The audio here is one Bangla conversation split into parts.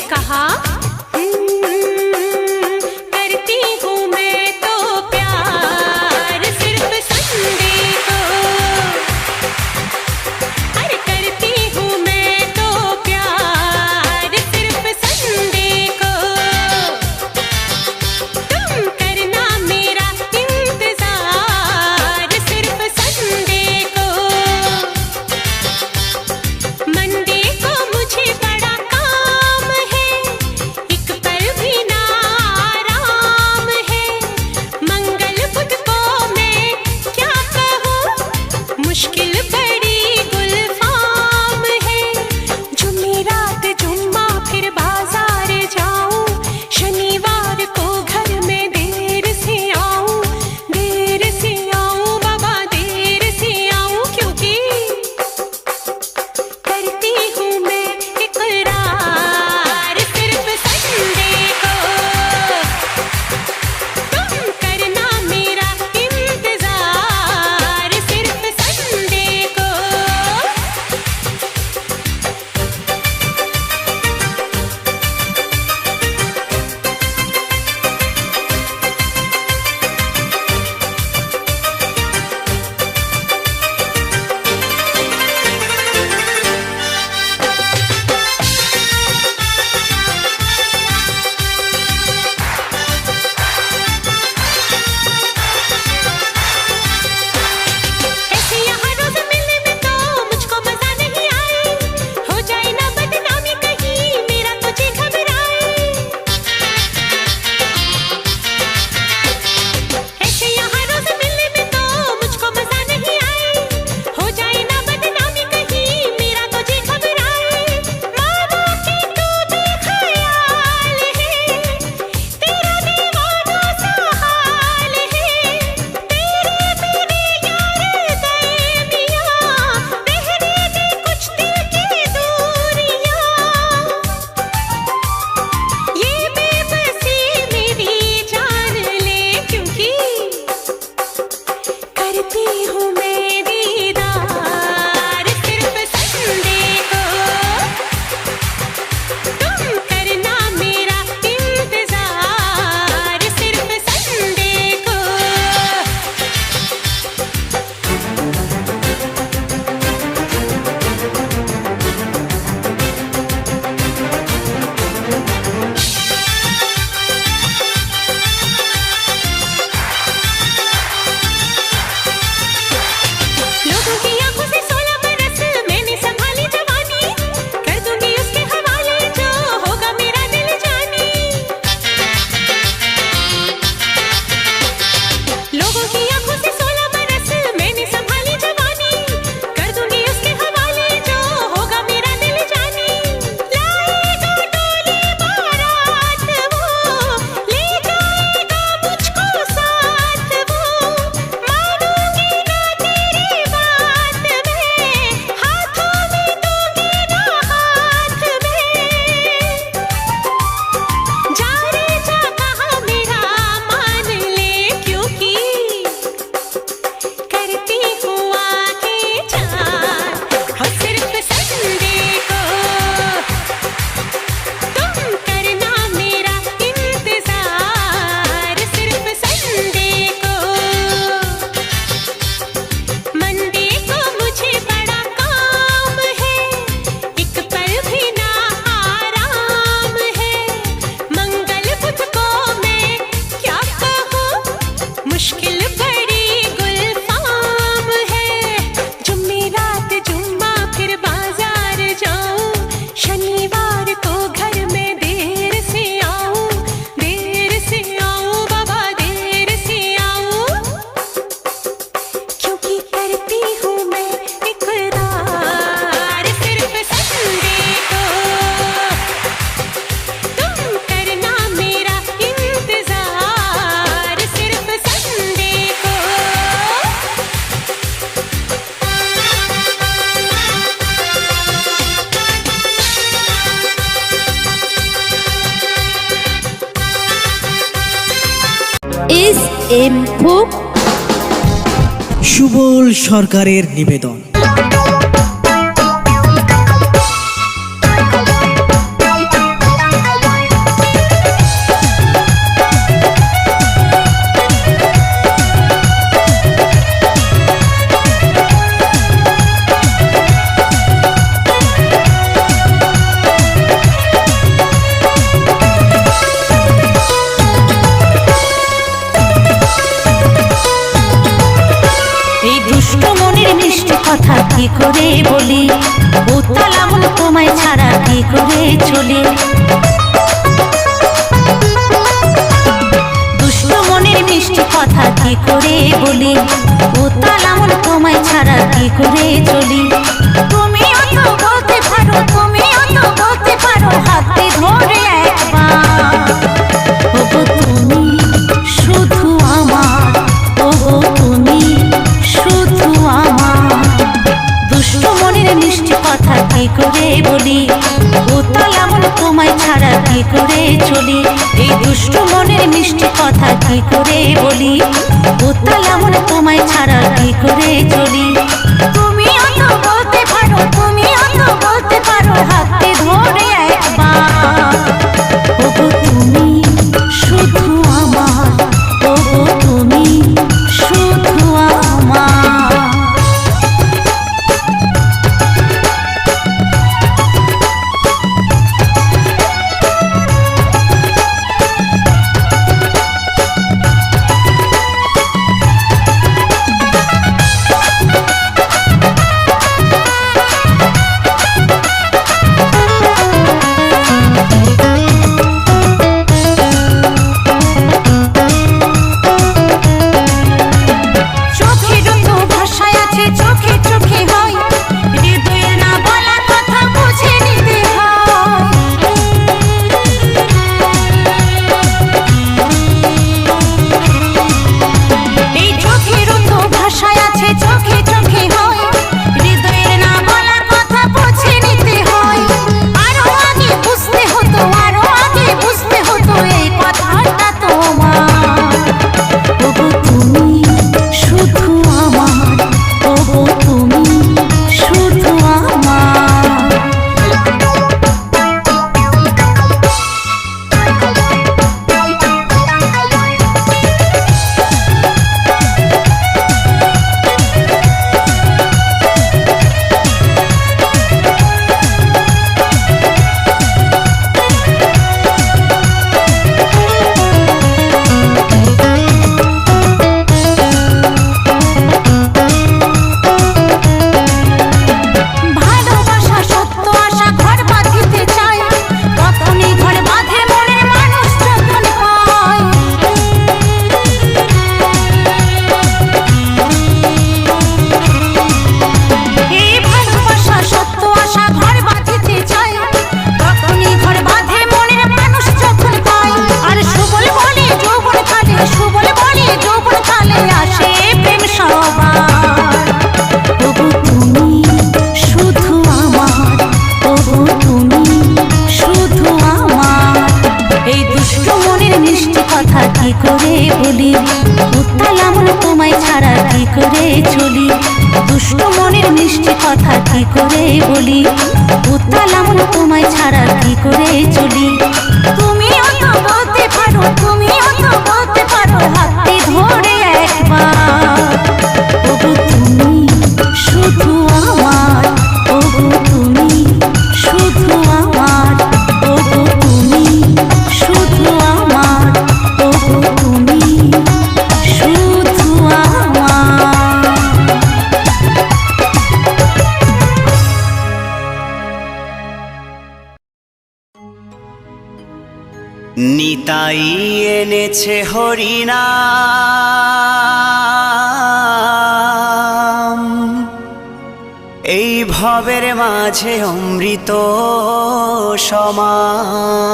कहा करती हूँ मैं तो प्यार सिर्फ संडे को। अरे करती हूँ मैं तो प्यार सिर्फ संडे को। तुम करना मेरा इंतजार सिर्फ संडे को। मंडे को मुझे बड़ा काम है, एक पल भी ना आराम है। मंगल बुध को मैं क्या कहूँ, मुश्किल बड़ी गुलफाम है। जुमेरात जुम्मा फिर बाजार जाऊं, शनिवार को घर में देर से आऊं बाबा देर से आऊं, क्योंकि करती हूँ मैं इकरार सिर्फ संडे को। तुम करना मेरा इंतजार सिर्फ संडे को। ऐसे यहाँ रोज मिलने में तो मुझको मजा नहीं आए, हो जाए ना बदनामी कहीं मेरा तुझे घबराए। ऐसे यहाँ रोज मिलने में तो मुझको मजा नहीं आए, हो जाए ना बदनामी कहीं मेरा तुझे घबराए। मानो कि तू बेख्याल है, तेरा दीवानों सा हाल है। तेरे मेरे यार गए मियाँ, रहने दे कुछ दिल की दूरियाँ। ये बेबसी मेरी जान ले, क्योंकि करती हूँ मैं दीदार सिर्फ संडे को। तुम करना मेरा इंतजार सिर्फ संडे को। लोगों की आंखों से 16 बरस मैंने संभाली जवानी, कर दूंगी उसके हवाले जो होगा मेरा दिल जानी। लोगों की आंखों से 16 बरस मैंने संभाली जवानी, कर दूंगी उसके हवाले जो होगा मेरा दिल जानी। लाएगा डोली बारात वो, ले जाएगा मुझको साथ वो। मानूंगी ना तेरी बात मैं, हाथों में दूंगी ना हाथ में। जा रे जा कहा मेरा मान ले, क्योंकि करती हूँ आंखें चार हो सिर्फ संडे को। तुम करना मेरा इंतजार सिर्फ संडे को। मंडे को मुझे बड़ा काम है, एक पल भी ना आराम है। मंगल बुध को मैं क्या कहूँ, मुश्किल बड़ी गुलफाम है। जुमेरात जुम्मा फिर बाजार जाऊं, शनिवार को घर में देर से आऊं बाबा देर से आऊं, क्योंकि करती हूँ मैं इकरार सिर्फ संडे को। तुम करना मेरा इंतजार सिर्फ संडे को। SM Folk সুবল সরকারের নিবেদন। চলি। দুষ্ট মনের মিষ্টি কথা কি করে বলি, উতাল আমল তোমায় ছাড়া কি করে চলি। তুমিও তো বলতে পারো, তুমিও তো বলতে পারো, হাতে ধরে একবার। ওগো তুমি শুধু আমার, ওগো তুমি শুধু আমার। দুষ্ট মনের মিষ্টি কথা কি করে বলি, উতাল আমল তোমায় ছাড়া কি করে চলি। এই দুষ্ট মনের মিষ্টি কথা কি করে বলি, উতাল আমল তোমায় ছাড়া কি করে চলি। তুমিও তো বলতে পারো, তুমিও তো বলতে পারো, হাতে ধরে একবার। ওগো তুমি শুধু আমার, ওগো তুমি শুধু আমার। কি করে বলি, উত্তাল আমল তোমায় ছাড়া কি করে চলি। দুষ্ট মনের মিষ্টি কথা কি করে বলি, উত্তাল আমল তোমায় ছাড়া কি করে চলি। তুমিও তো বলতে পারো, তুমিও তো বলতে পারো, হাতে ধরে একবার। ওগো তুমি শুধু আমার, ওগো তুমি শুধু আমার, ওগো তুমি শুধু আমার, ওগো তুমি শুধু আমার। নিতাই এনেছে হরিনাম, এই ভবের মাঝে অমৃত সমান।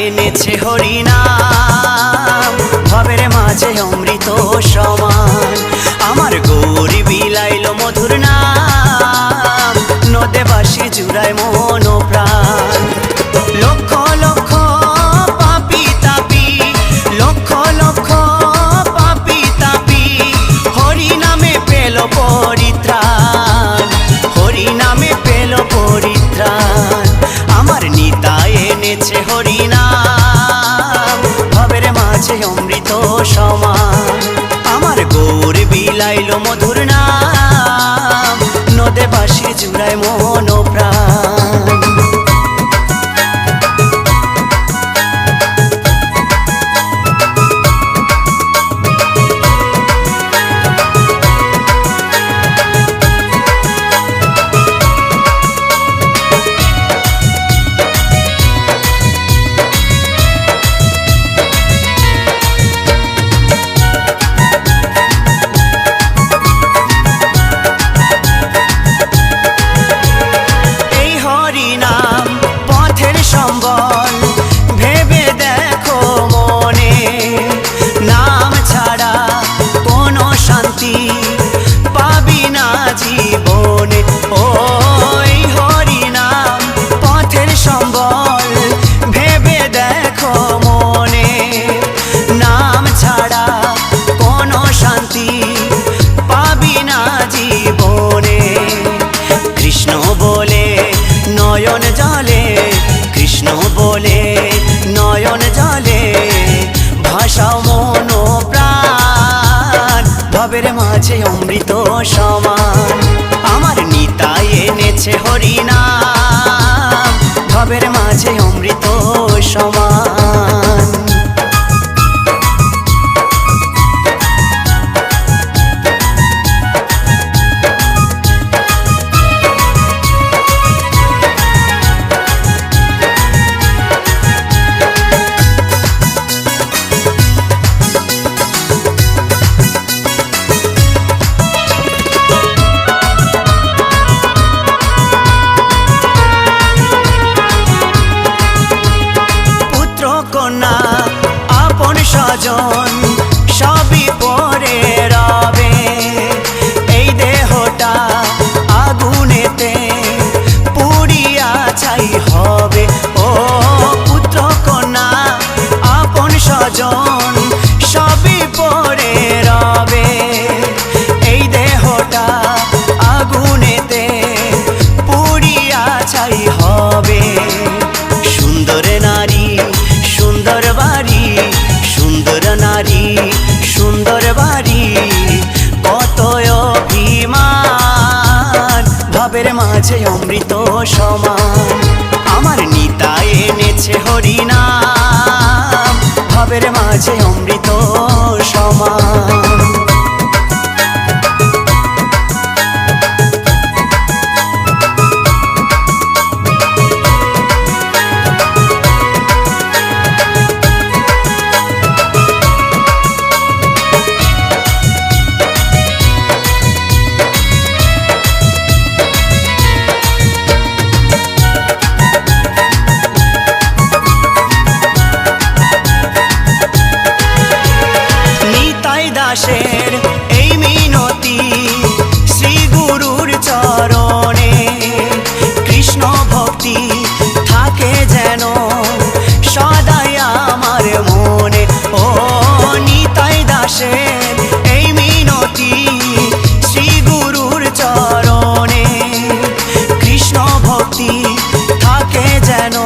এনেছে হরিনাম, ভবের মাঝে অমৃত সমান। আমার গৌরী বিলাইল মধুর নাম, নদে বাসি জুড়ায় মন প্রাণ। লক্ষ লক্ষ পাপি তাপি, লক্ষ লক্ষ পাপি তাপি, হরি নামে পেল পরিত্রাণ, হরি নামে পেল পরিত্রাণ। আমার মাঝে অমৃত সমান। আমার গৌর বিলাইল মধুর নাম, নদে বাঁশি জুড়ায় মন প্রাণ। কৃষ্ণ বলে নয়ন জলে ভাষাও মন প্রাণ, ভবের মাঝে অমৃত সমান। আমার নিতাই এনেছে হরিনাম, ভবের মাঝে অমৃত সমান। আপন স্বজন সবই পরে রবে, এই দেহটা আগুনেতে পুড়িয়া ছাই হবে। ও পুত্র কন্যা আপন স্বজন সবই পরে রবে, এই দেহটা আগুনেতে পুড়িয়া ছাই হবে। সুন্দর নারী সুন্দর বাড়ি, সুন্দর নারী সুন্দর বাড়ি, কত অভিমান, ভবের মাঝে অমৃত সমান। আমার নিতাই এনেছে হরিনাম, ভবের মাঝে অমৃত সমান। দাসের এই মিনতি শ্রী গুরুর চরণে, কৃষ্ণ ভক্তি থাকে যেন সদাই আমার মনে। ও নিতাই দাসের এই মিনতি শ্রী গুরুর চরণে, কৃষ্ণ ভক্তি থাকে যেন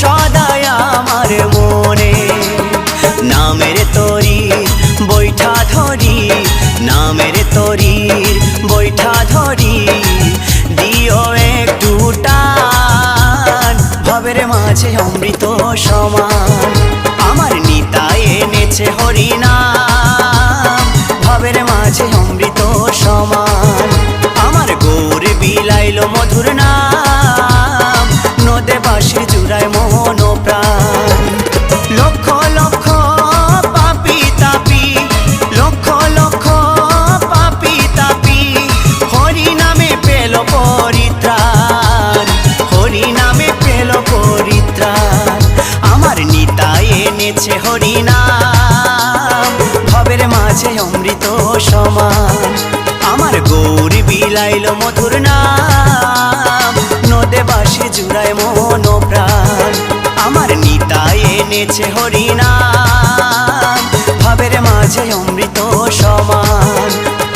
সদাই আমার মনে। নামের তরি বৈঠা ধরি, নামের তরির বৈঠা ধরি, দিও একটু টান, ভবের মাঝে অমৃত সমান। আমার নিতাই এনেছে হরিনাম, ভবের মাঝে অমৃত সমান। আমার গৌর বিলাইল মধুর নাম, নদে বাঁশি জুড়ায় মন প্রাণ। লক্ষ লক্ষ পাপি তাপি, লক্ষ লক্ষ পাপি তাপি, হরি নামে পেল পরিত্রাণ, হরি নামে পেল পরিত্রাণ। আমার নিতাই এনেছে হরিনাম, ভবের মাঝে অমৃত সমান। আমার গৌর বিলাইল মধুর নাম, নদে বাঁশি জুড়ায় মন প্রাণ। আমার নিতাই এনেছে হরিনাম, ভবের মাঝে অমৃত সমান।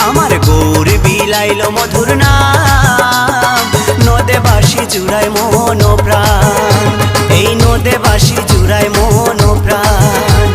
আমার গৌর বিলাইল মধুর নাম, নদে বাঁশি জুড়ায় মন প্রাণ, এই নদে বাঁশি জুড়ায় মন প্রাণ,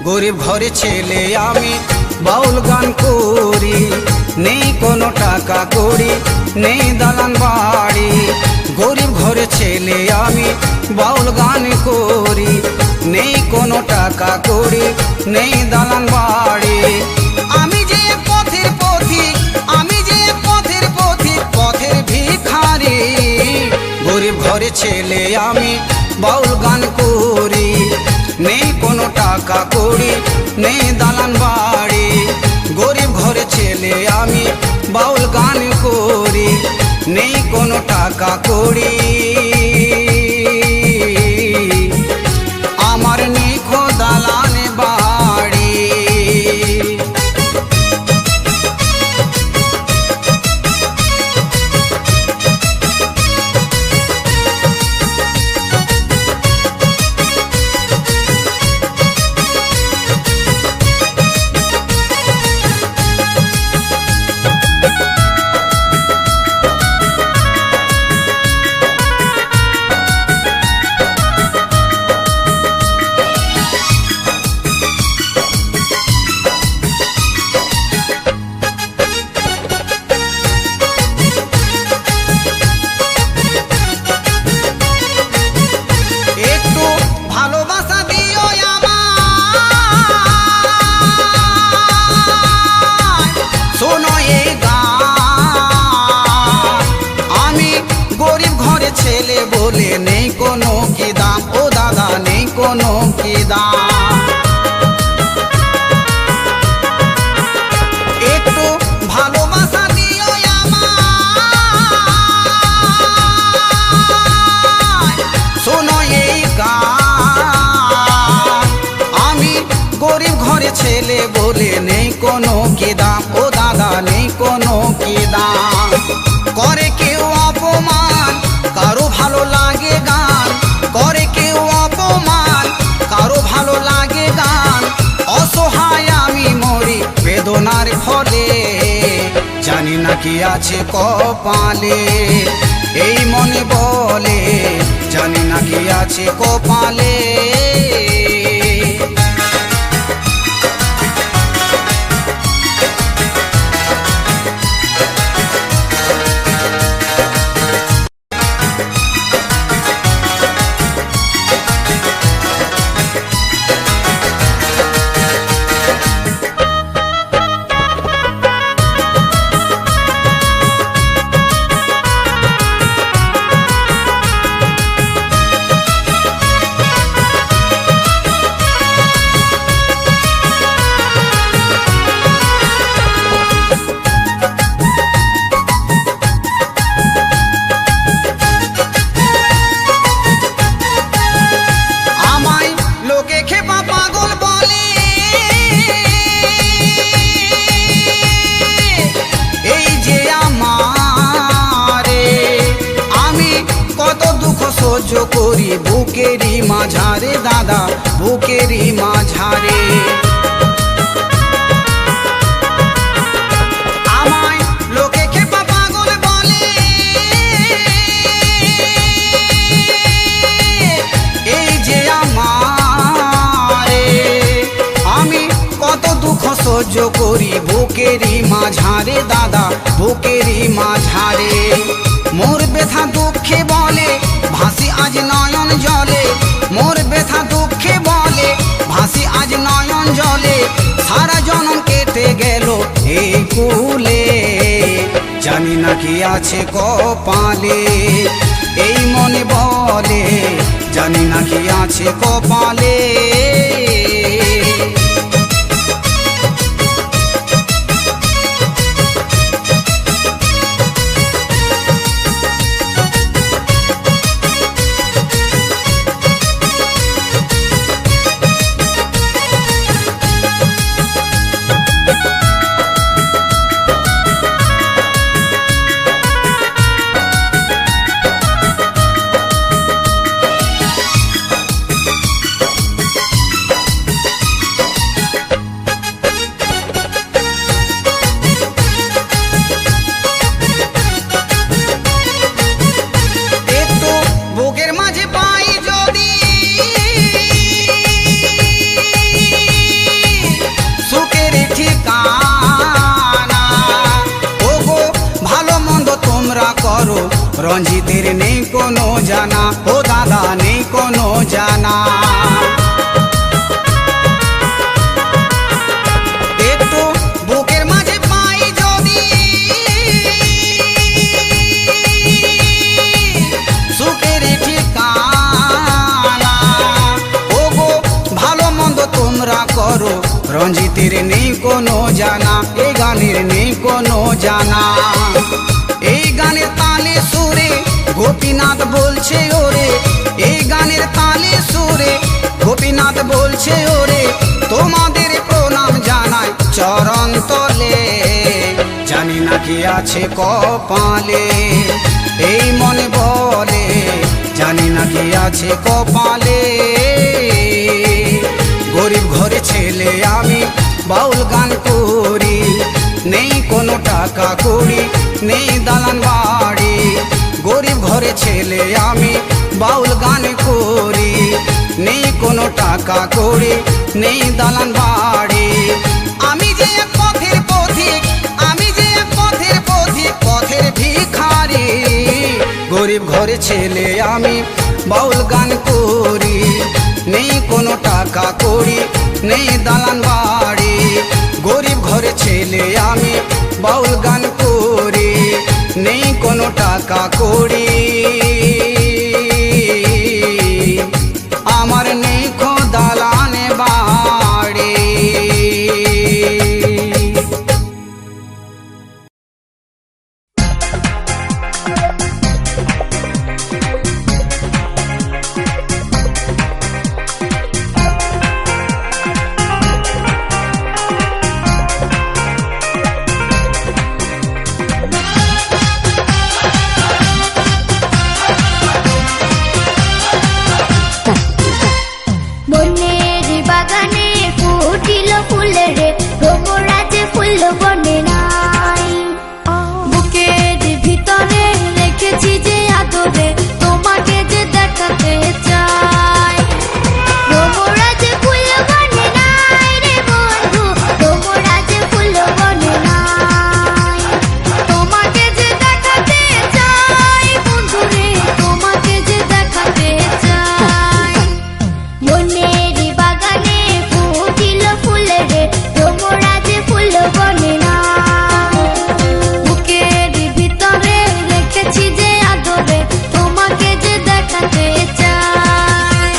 গরিব ঘরে ছেলে আমি বাউল গান করি, নেই কোনো টাকা করি, নেই দালান বাড়ি। গরিব ঘরে ছেলে আমি বাউল গান করি, নেই কোনো টাকা করি, নেই দালান বাড়ি। আমি যে পথের পথিক, আমি যে পথের পথিক, পথের ভিখারি। গরিব ঘরে ছেলে আমি বাউল গান করি, নেই কোনো টাকা করি, নেই দালান বাড়ি। গরিব ঘরে ছেলে আমি বাউল গান করি, নেই কোনো টাকা করি, আমার নেই খো দালান বাড়ি। একটু ভালোবাসা দিও আমায়, শোনো এই গান। আমি গরিব ঘরে ছেলে বলে নেই কোনো কি দাম, ও দাদা নেই কোনো কি দাম। একটু ভালোবাসা দিও আমায়, শোনো এই গান। আমি গরিব ঘরে ছেলে বলে নেই কোনো কি দাম, ও দাদা নেই কোনো কি দাম। করে কেউ অপমান, কারো ভালো লাগে গান, করে কেউ অপমান, কারো ভালো লাগে গান। অসহায় আমি মরি বেদনার ফলে, জানি না কি আছে কপালে, এই মনে বলে জানি না কি আছে কপালে। আমায় লোকে খেপা পাগল বলে, এই যে আমারে, আমি কত দুঃখ সহ্য করি বুকেরই মাঝারে দাদা, বুকেরই মাঝারে। আমায় লোকে খেপা পাগল বলে, এই যে আমারে, আমি কত দুঃখ সহ্য করি বুকেরই মাঝারে দাদা, বুকেরই মাঝারে। মোর ব্যথা দুঃখে বলে ভাসি আজ নয়ন জলে, মোর ব্যথা দুঃখে বলে ভাসি আজ নয়ন জলে। সারা জনম কেটে গেল এই কুলে, জানি না কি আছে কপালে, এই মনে বলে জানি না কি আছে কপালে। জানা। একটু বুকের মাঝে পাই যদি সুখের ঠিকানা, ওগো ভালো মন্দ তোমরা করো, রঞ্জিতের নেই কোনো জানা, এই গানের নেই কোনো জানা। এই গানের তালে সুরে গোপীনাথ বলছে ওরে, এই গানের তালে সুরে গোপীনাথ বলছে ওরে, তোমাদের প্রণাম জানাই চরণ তলে। জানি না কি আছে কপালে, এই মনে বলে, জানি না কি আছে কপালে। গরিব ঘরে ছেলে আমি বাউল গান করি, নেই কোনো টাকা কড়ি, নেই দালান বাড়ি। গরিব ঘরে ছেলে আমি বাউল গান করি, নেই কোনো টাকা কড়ি, নেই দালান বাড়ি। আমি যে এক পথের পথিক, আমি যে এক পথের পথিক, পথের ভিখারি। গরিব ঘরে ছেলে আমি বাউল গান করি, নেই কোনো টাকা কড়ি, নেই দালান বাড়ি। গরিব ঘরে ছেলে আমি বাউল গান করি, নেই কোনো টাকা কড়ি, আমার নেই কো দালান বাড়ি। মনের বাগানে ফুটিল ফুল রে, ভ্রমরাজ ফুল বনে নাই। বুকের ভিতরে রেখেছি যে আদরে, তোমাকে যে দেখাতে চাই। ভ্রমরাজ ফুল বনে নাই রে বন্ধু, ভ্রমরাজ ফুল বনে নাই। তোমাকে যে দেখাতে চাই বন্ধু রে, তোমাকে যে দেখাতে চাই। মনের বাগানে ফুটিল ফুল রে, ভ্রমরাজ ফুল বনে না। বুকের ভিতরে রেখেছি যে আদরে, তোমাকে যে দেখাতে চাই।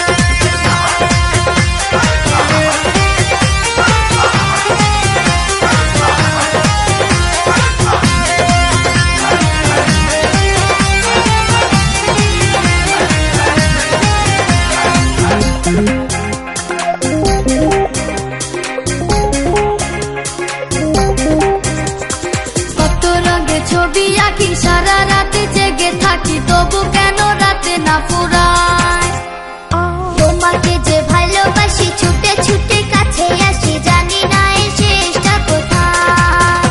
কত রঙে ছবি আঁকি, সারা রাতে জেগে থাকি, তবু কেন রাতে না ফুরায়। তোমাকে যে ভালোবাসি, ছুটে ছুটে কাছে আসি, জানি না এ শেষটা কোথায়।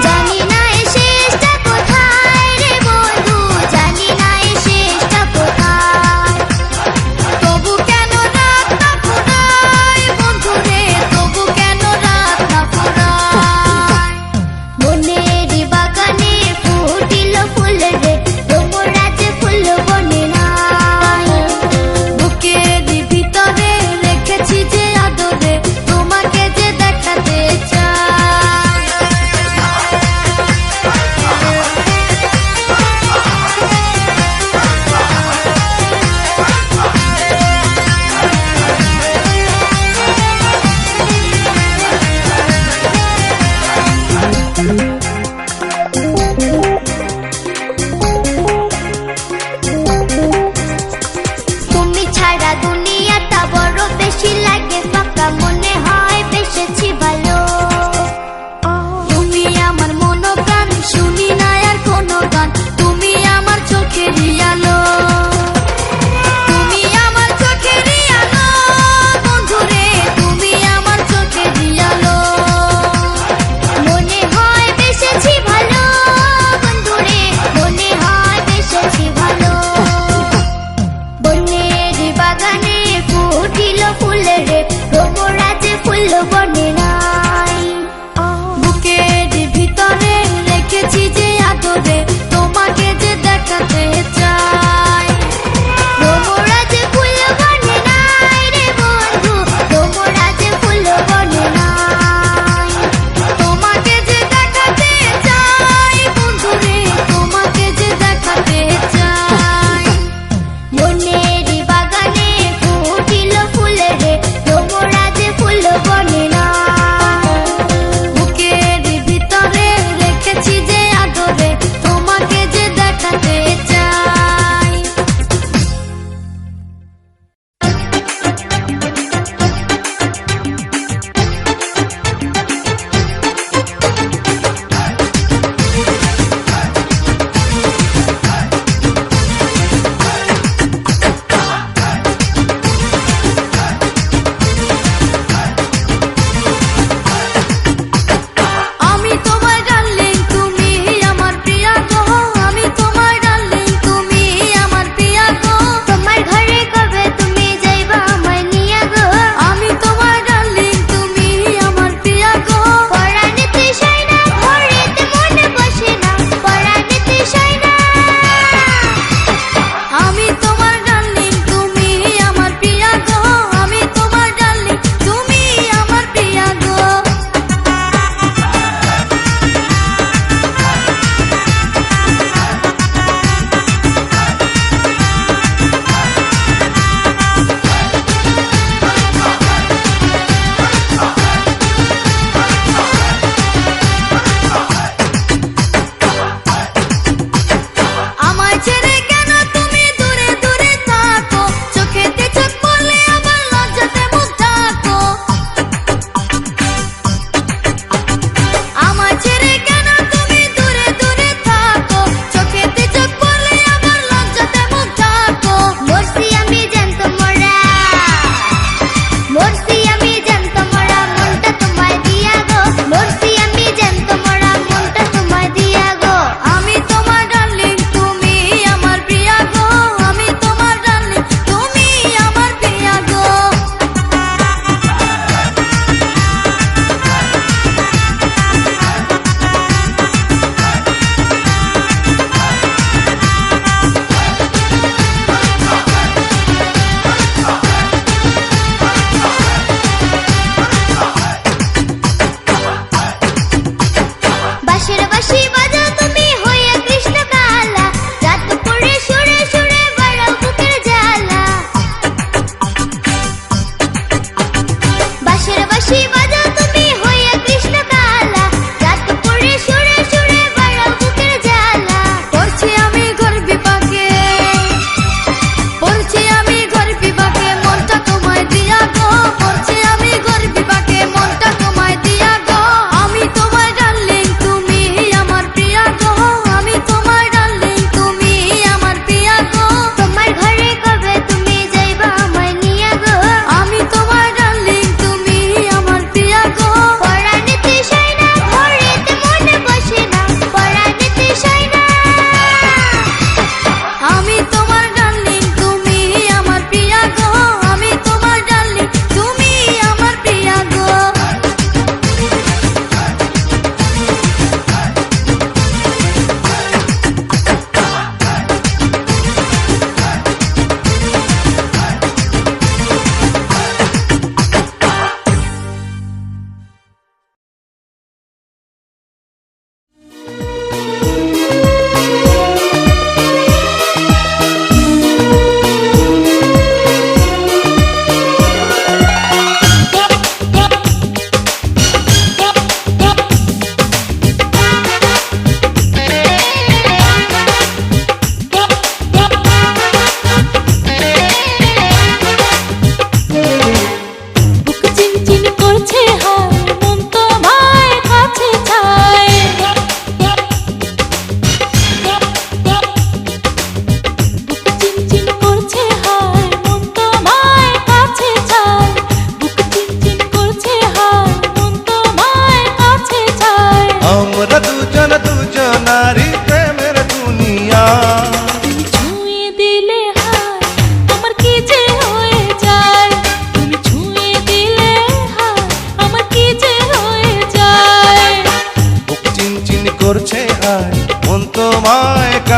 জানি না এ শেষটা কোথায় রে বন্ধু, জানি না এ শেষটা কোথায়। তবু কেন রাত না ফুরায় বন্ধু রে, তবু কেন রাত না ফুরায়। মনের বাগানে ফুটিল ফুল রে, ভ্রমরাজ ফুল বনে নাই। বুকের ভিতরে রেখেছি যে আদরে, তোমাকে যে দেখাতে চাই। তুমি ছাড়া দুনিয়াটা বড় বেশি লাগে ফাঁকা, মনে হয় বেসেছি ভালো। তুমি আমার মন প্রাণ, শুনি না আর কোনো গান, তুমি আমার চোখের আলো। তুমি আমার চোখের আলো বন্ধু রে, তুমি আমার চোখের আলো। মনে হয় বেসেছি ভালো বন্ধু রে, মনে হয় বেসেছি ভালো। বনের বাগানে ফুটিল ফুল রে, ভ্রমরাজ ফুল বনে নাই। বুকের ভিতরে রেখেছি যে আদরে, তোমাকে যে দেখাতে চাই। ভ্রমরাজ ফুল বনে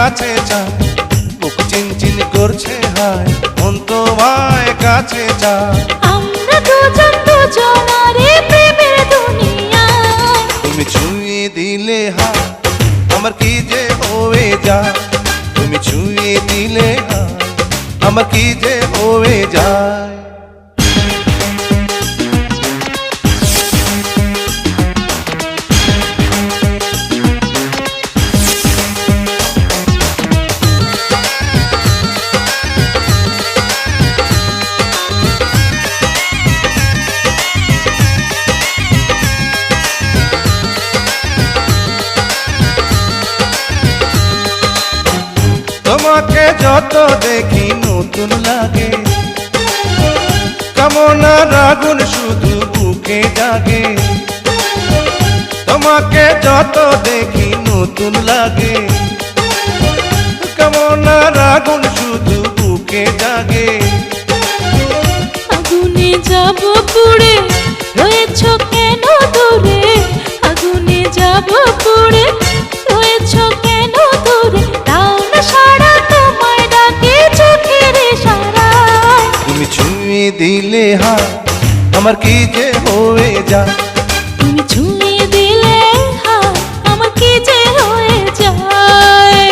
কাছে চায়, বুক চিনচিন করছে হায়, মন তোমায় কাছে চায়। আমরা দুজন দুজনারে প্রেমের দুনিয়ায়, তুমি ছুঁয়ে দিলে হায়, আমার কি যে হয়ে যায়। তুমি ছুঁয়ে দিলে হায়, আমার কি যে হয়ে যায়। তোমাকে যত দেখি নতুন লাগে, কামনার আগুন শুধু বুকে জাগে। তোমাকে যত দেখি নতুন লাগে, কামনার আগুন শুধু বুকে জাগে। আগুনে যাব পুড়ে, রয়েছ কেন দূরে? আগুনে যাব পুড়ে, রয়েছ কেন দূরে? দাও না সারা, তোমায় ডাকে চোখের ইশারায়। তুমি ছুঁয়ে দিলে হায়, আমার কি যে হয়ে যায়। তুমি ছুঁয়ে দিলে হায়, আমার কি যে হয়ে যায়।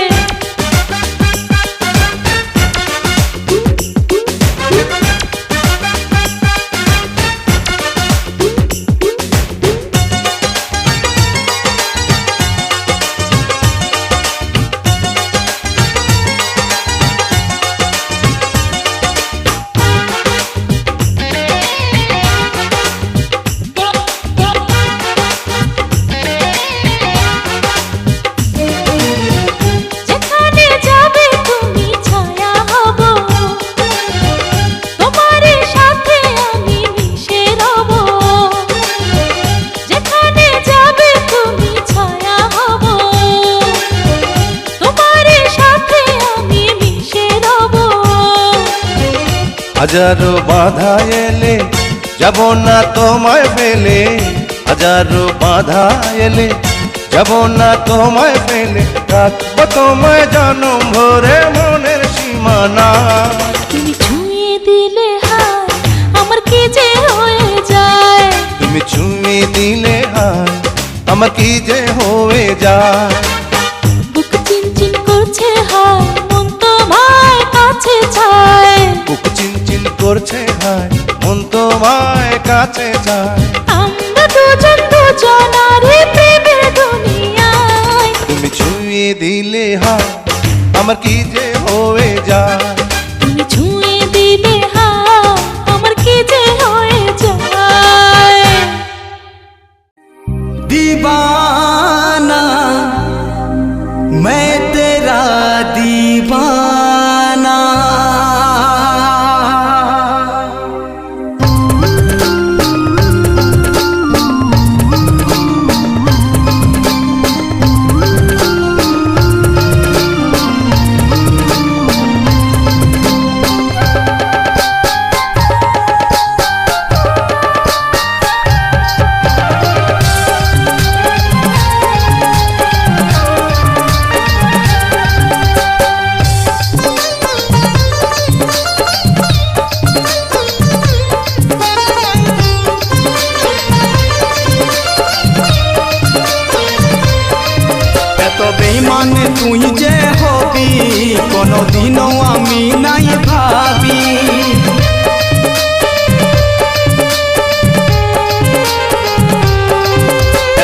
যেখানে যাবে তুমি ছায়া হব, তোমার সাথে আমি মিশে রব। যেখানে যাবে তুমি ছায়া হব, তোমার সাথে আমি মিশে রব। হাজারো বাধা এলে যাব না তোমায় ফেলে, হাজারো বাধা এলে যাব না তোমায় ফেলে। রাখবো তোমায় জনম ভরে মনের সীমানা। তুমি ছুঁয়ে দিলে হায়, আমার কি যে হয়ে যায়। তুমি ছুঁয়ে দিলে হায়, আমার কি যে হয়ে যায়। বুক চিনচিন করছে হায়, মন তোমায় কাছে চায়। বুক চিনচিন করছে হায়, মন তোমায় কাছে যায়। আমরা দুজন দুজনারে প্রেমের দুনিয়ায়, তুমি ছুঁয়ে দিলে হায়, আমার কি যে হয়ে যায়। তুমি ছুঁয়ে দিলে হায়, আমার কি যে হয়ে যায়। दीवाना मैं तेरा दीवाना। বেইমানে তুই যে হবি, কোনদিনও আমি নাই ভাবি।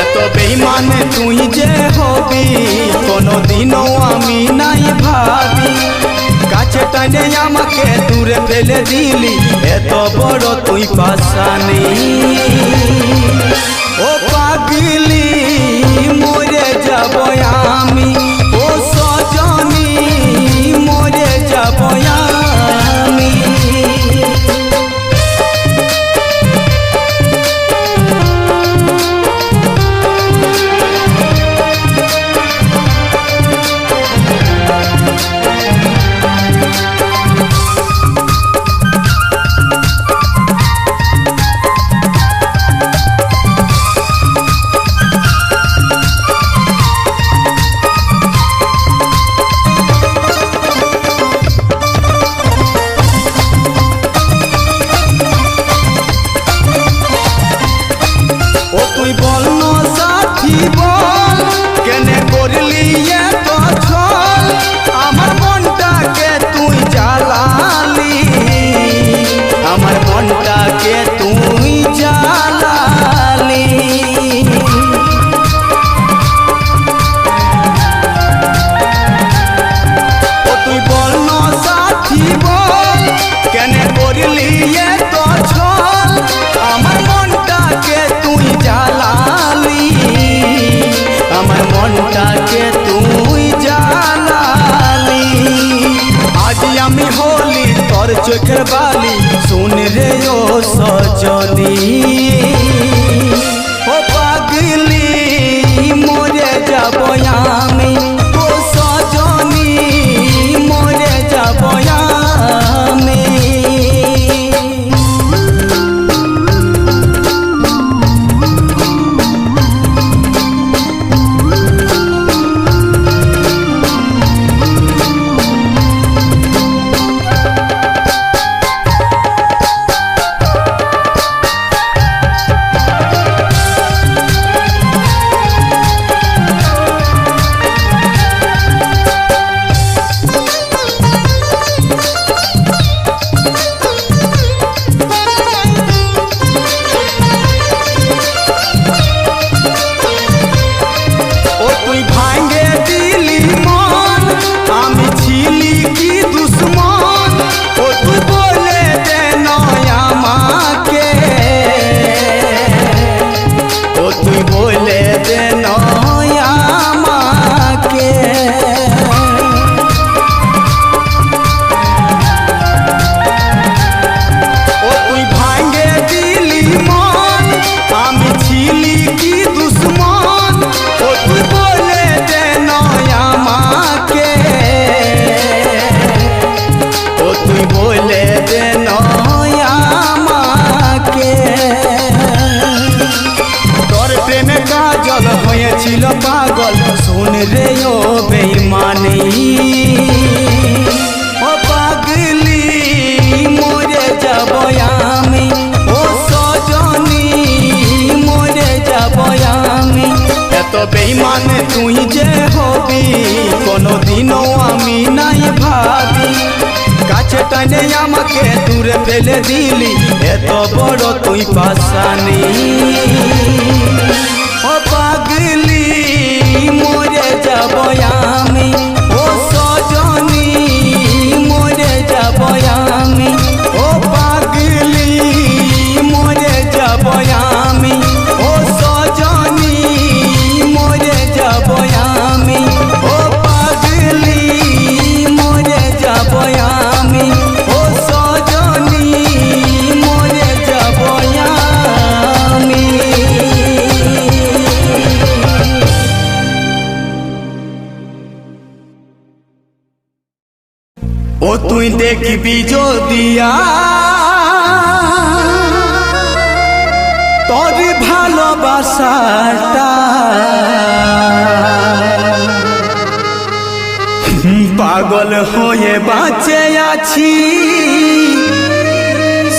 এত বেইমানে তুই যে হবি, কোনদিনও আমি নাই ভাবি। কাছে টানে আমাকে দূরে ফেলে দিলি, এত বড় তুই পাশানি। ও পাগলি মরে যাব আমি, ও সজনী মরে যাব আমি। चोखेर बाली सुन रे ओ सजनी ओ पागली मोरे जाबो आमी ओ सजनी मोरे जाबो आमी। पागल सुन रे ओ बेईमानी ओ पागली मोरे जाबो आमी ओ सजनी मोरे जाबो आमी। एत बेईमान तुई जे हबी कोनो दिनो आमी नाई भाबी काছে টানে আমাকে দূরে ফেলে দিলি এত বড় তুই পাশানি ओ पागली मोरे जाबो आमी ओ सजनी मोरे जाबो आमी ओ पागली मोरे जाबो आमी ओ सजनी मोरे जाबो आमी ओ पागली मोरे जाबो आमी ओ सजनी मोरे जाबो आमी। ओ तुई देखबी যদিয়া তোর ভালোবাসাটা পাগল হয়ে বাঁচে আছি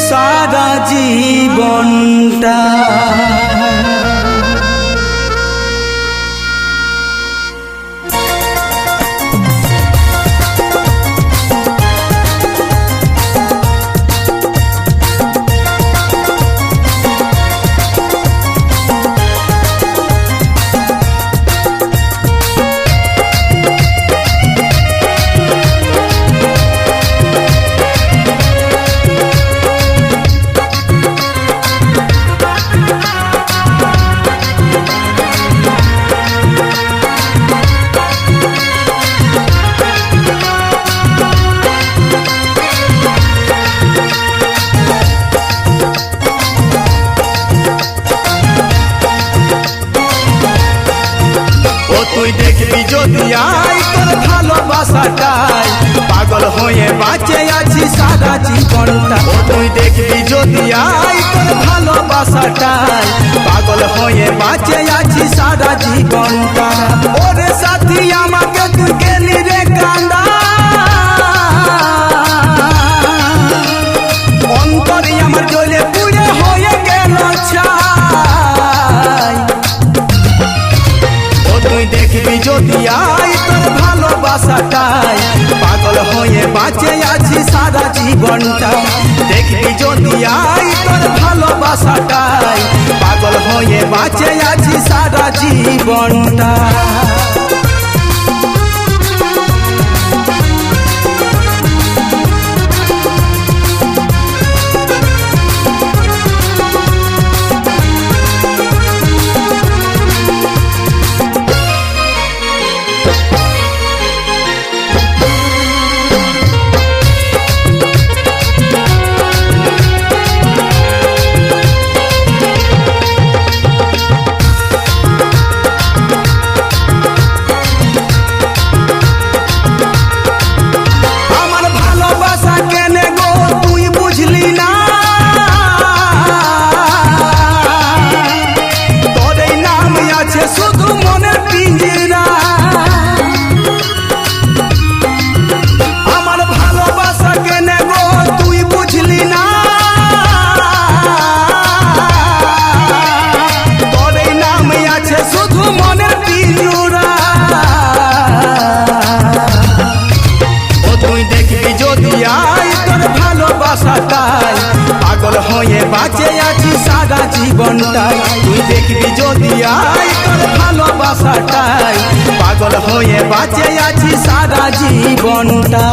সারা জীবনটা। তুই দেখবি যদি আই তোর ভালোবাসাটাই পাগল হয়ে বাঁচে আছি সারা জীবনটা। ও তুই দেখবি যদি আই তোর ভালোবাসাটাই পাগল হয়ে বাঁচে আছি সারা জীবনটা। ওরে সাথী আমাকে তুই গেলি রে কান্দা অন্তরে আমার জ্বলে পুড়ে হয়ে গেল ছাই। তুই দেখবি যদি আই তোর ভালোবাসাটাই পাগল হয়ে বাঁচে আছি সারা জীবনটা। দেখবি যদি আই তোর ভালোবাসাটাই পাগল হয়ে বাঁচে আছি সারা জীবনটা। পাগল হয়ে বাঁচে আছি সারা জীবনটাই তুই দেখবি যদি আয় তোর ভালোবাসাটাই পাগল হয়ে বাঁচে আছি সারা জীবনটা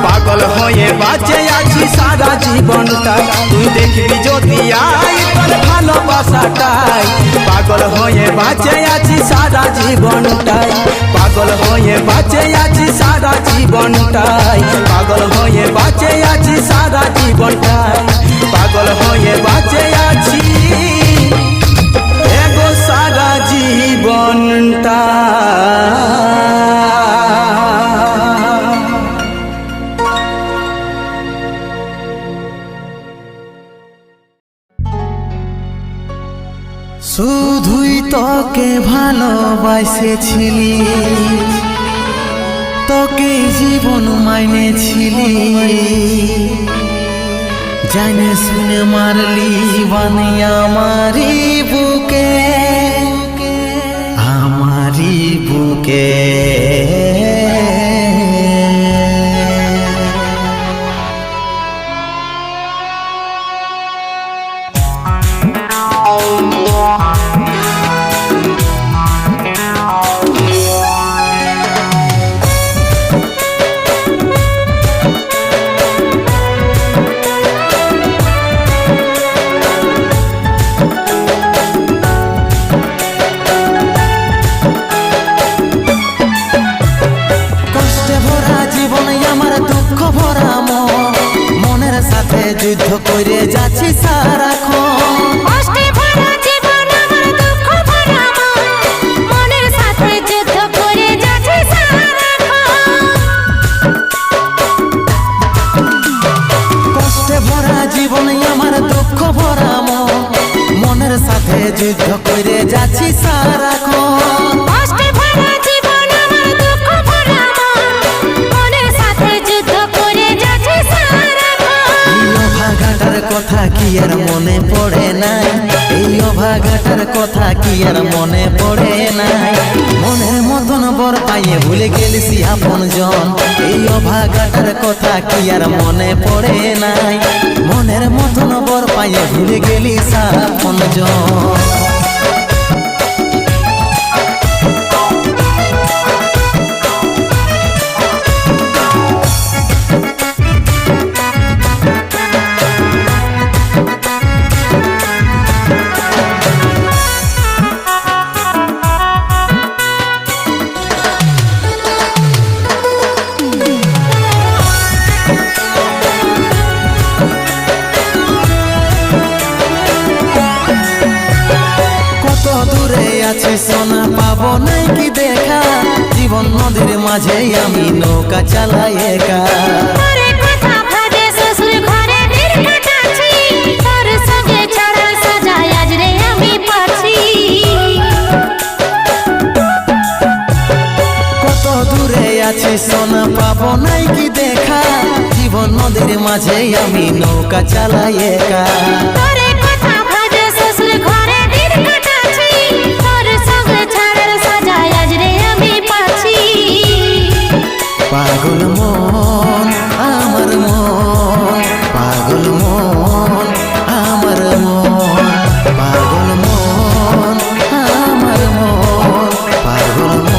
পাগল হয়ে বাঁচে আছি সারা জীবনটাই তুই দেখবি যদি আয় তোর ভালোবাসাটাই পাগল হয়ে বাঁচে আছি সারা জীবনটাই পাগল হয়ে বাঁচে আছি সারা জীবনটাই পাগল হয়ে বাঁচে আছি সারা জীবনটাই পাগল হয়ে বাঁচে আছি এগো সারা জীবনটা শুধুই তোকে ভালোবাসেছিলি তোকে জীবন মাইনেছিলি জানে শুনে মারলি বানি আমারি বুকে যুদ্ধ করে যাচ্ছি সারাক্ষণ কষ্টে ভরা জীবন আমার দুঃখ ভরা মন মনের সাথে যুদ্ধ করে যাচ্ছি সারাক্ষণ কষ্টে ভরা জীবন আমার দুঃখ ভরা মন মনের সাথে যুদ্ধ করে যাচ্ছি সারাক্ষণ কষ্টে ভরা জীবন আমার দুঃখ ভরা মন মনের সাথে যুদ্ধ করে যাচ্ছি কথা কি আর মনে পড়ে নাই এই অভাগাটার কথা কি আর মনে পড়ে নাই মনের মতন বর পাইয়ে ভুলে গেলিস আপন জন এই অভাগাটার কথা কি আর মনে পড়ে নাই মনের মতন বর পাইয়ে ভুলে গেলিস আপন জন সোনা পাবো নাই কি দেখা জীবন নদীর মাঝে আমি নৌকা চালাই একা কথা ভাবে শ্বশুর ঘরে দিন কাটাচ্ছি তোর সঙ্গে ছাড়া সাজায় আজ রে আমি পাচ্ছি কত দূরে আছি সোনা পাবো নাই কি দেখা জীবন নদীর মাঝে আমি নৌকা চালাই একা কথা ভাবে শ্বশুর ঘরে দিন কাটাচ্ছি তোর সঙ্গে ছাড়া সাজায় আজ রে আমি পাচ্ছি পাগল মন আমার মন পাগল মন আমার মন পাগল মন আমার মন পাগল মন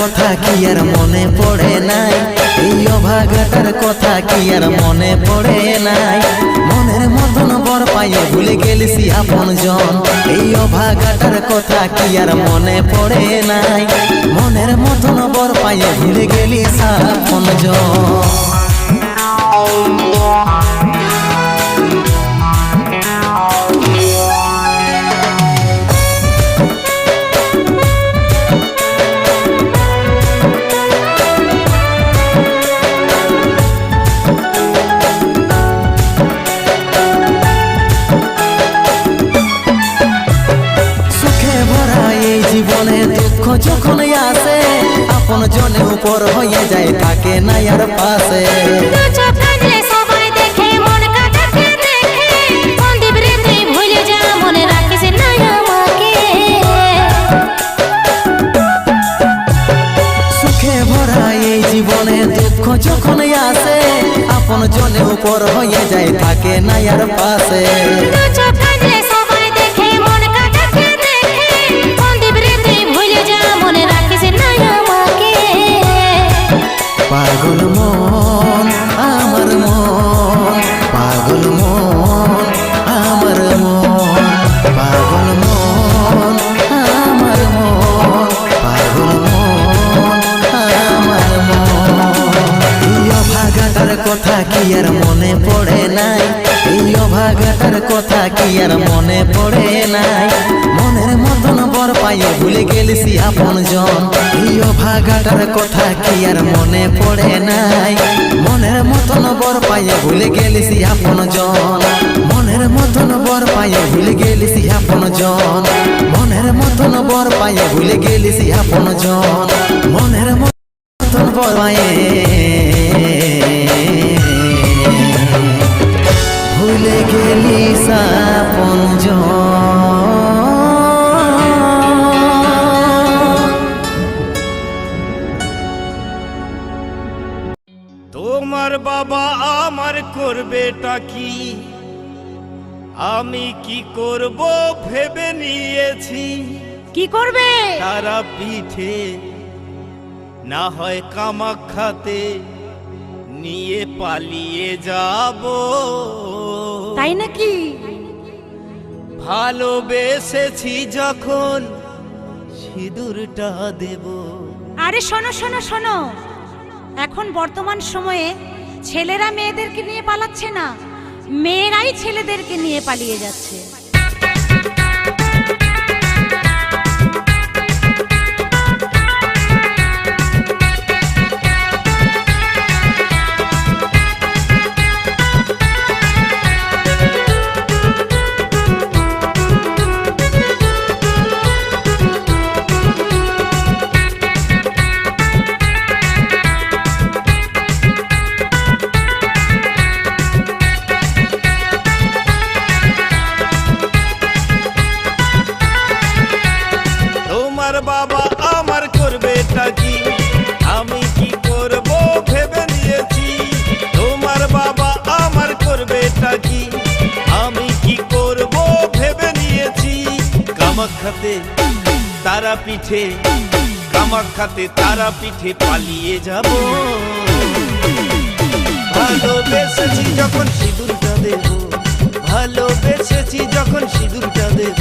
কথা কি আর মনে পড়ে নাই, এই অভাগাটার কথা কি আর মনে পড়ে নাই। মনের মতন বর পাইয়ে ভুলে গেলিসি আপন জন, এই অভাগাটার কথা কি আর মনে পড়ে নাই। মনের মতন বর পাইয়ে ভুলে গেলিস আপন জন। জীবনে দুঃখ যখন আসে আপন জনে উপর হয়ে যায়, থাকে না আর পাশে। সবাই দেখে মন কাটাতে দেখে সন্দীপ রে তুই ভুলে যা, মনে রাখিস না আমাকে। সুখে ভরা এই জীবনে দুঃখ যখন আসে আপন জনে উপর হয়ে যায়, থাকে না আর পাশে। সবাই দেখে মন কাটাতে দেখে সন্দীপ রে তুই ভুলে যা, মনে রাখিস না আমাকে। পাগল মন আমার মন, পাগল মন আমার মন, পাগল মন আমার মন, পাগল মন আমার মন। এই অভাগাটার কথা কি আর মনে পড়ে নাই, এই অভাগাটার কথা কি আর মনে পড়ে নাই। মনের মতন বর পাইয়ে ভুলে গেলিসি আপন জন, এই অভাগাটার কথা কি আর মনে পড়ে নাই। মনের মতন বর পাইয়ে ভুলে গেলিসি আপন জন, মনের মতন বর পাইয়ে ভুলে গেলিসি আপন জন, মনের মতন বর পাইয়ে ভুলে গেলিসি আপন জন, মনের মতন বর পাইয়ে ভুলে গেলিস আপন জন। তোমার বাবা আমার করবেটা কি, আমি কি করব ভেবে নিয়েছি। কি করবে? তারা পিঠে না হয় কামাখ্যাতে নিয়ে পালিয়ে যাব। তাই নাকি? ভালোবেসেছি যখন সিঁদুরটা দেব। আরে শোনো শোনো শোনো, এখন বর্তমান সময়ে ছেলেরা মেয়েদেরকে নিয়ে পালাচ্ছে না, মেয়েরাই ছেলেদেরকে নিয়ে পালিয়ে যাচ্ছে। বাবা আমার করবেটা কি, আমি কি করব ভেবে নিয়েছি। তোমার বাবা আমার করবেটা কি, আমি কি করব ভেবে নিয়েছি। কামাখ্যাতে তারা পিঠে, কামাখ্যাতে তারা পিঠে পালিয়ে যাব। ভালোবেসেছি যখন সিঁদুরটা দেব, ভালোবেসেছি যখন সিঁদুরটা দেব।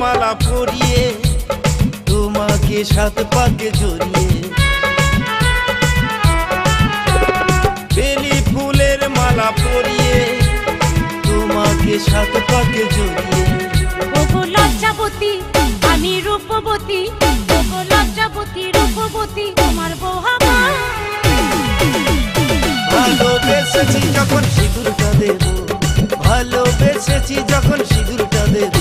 মালা পরিয়ে তোমাকে সাত পাকে জড়িয়ে পরিয়ে তোমাকে সাত পাকে জড়িয়ে। ওগো লজ্জাবতী আমি রূপবতী, ওগো লজ্জাবতী রূপবতী তোমার বউ হবো। ভালোবেসেছি যখন সিঁদুরটা দেব, ভালোবেসেছি যখন সিঁদুরটা দেব।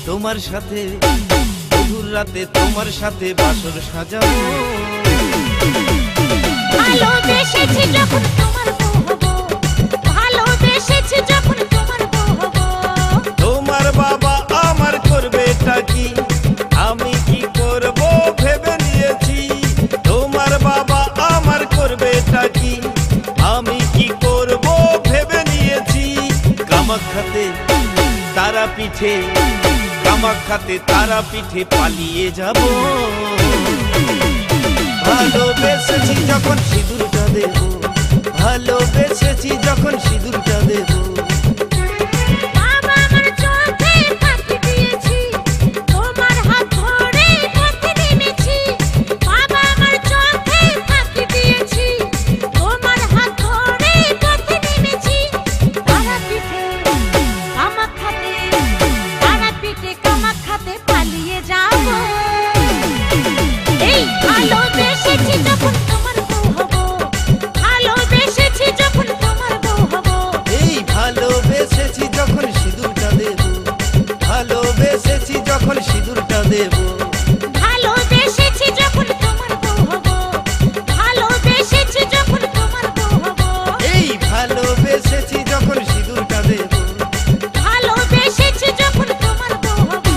তোমার সাথে মধুর রাতে তোমার সাথে বাসর সাজাবো। ভালোবেসেছি যখন তোমার বউ হবো, ভালোবেসেছি যখন তোমার বউ হবো। তোমার বাবা আমার করবেটা কি আমি কি করব ভেবে নিয়েছি। তোমার বাবা আমার করবেটা কি আমি কি করব ভেবে নিয়েছি। কামাখ্যাতে তারা পিঠে, কামাখ্যাতে তারা পিঠে পালিয়ে যাব। ভালোবেসেছি যখন সিঁদুরটা দেব, ভালোবেসেছি যখন সিঁদুরটা দেব। বাবা আমার চোখে ফাঁকি দিয়েছি, তোমার হাত ধরে পথে নেমেছি। বাবা আমার চোখে ফাঁকি দিয়েছি, তোমার হাত ধরে পথে নেমেছি। তারা পিঠে কামাখ্যাতে, তারা পিঠে কামাখ্যাতে পালিয়ে যাব। এই ভালোবেসেছি যখন তোমার বউ হবো, ভালোবেসেছি যখন তোমার বউ হবো। এই ভালোবেসেছি যখন সিঁদুরটা দেব, ভালোবেসেছি যখন সিঁদুরটা দেব। ভালোবেসেছি যখন তোমার বউ হবো, ভালোবেসেছি যখন তোমার বউ হবো। এই ভালোবেসেছি যখন সিঁদুরটা দেব। ভালোবেসেছি যখন তোমার বউ হবো।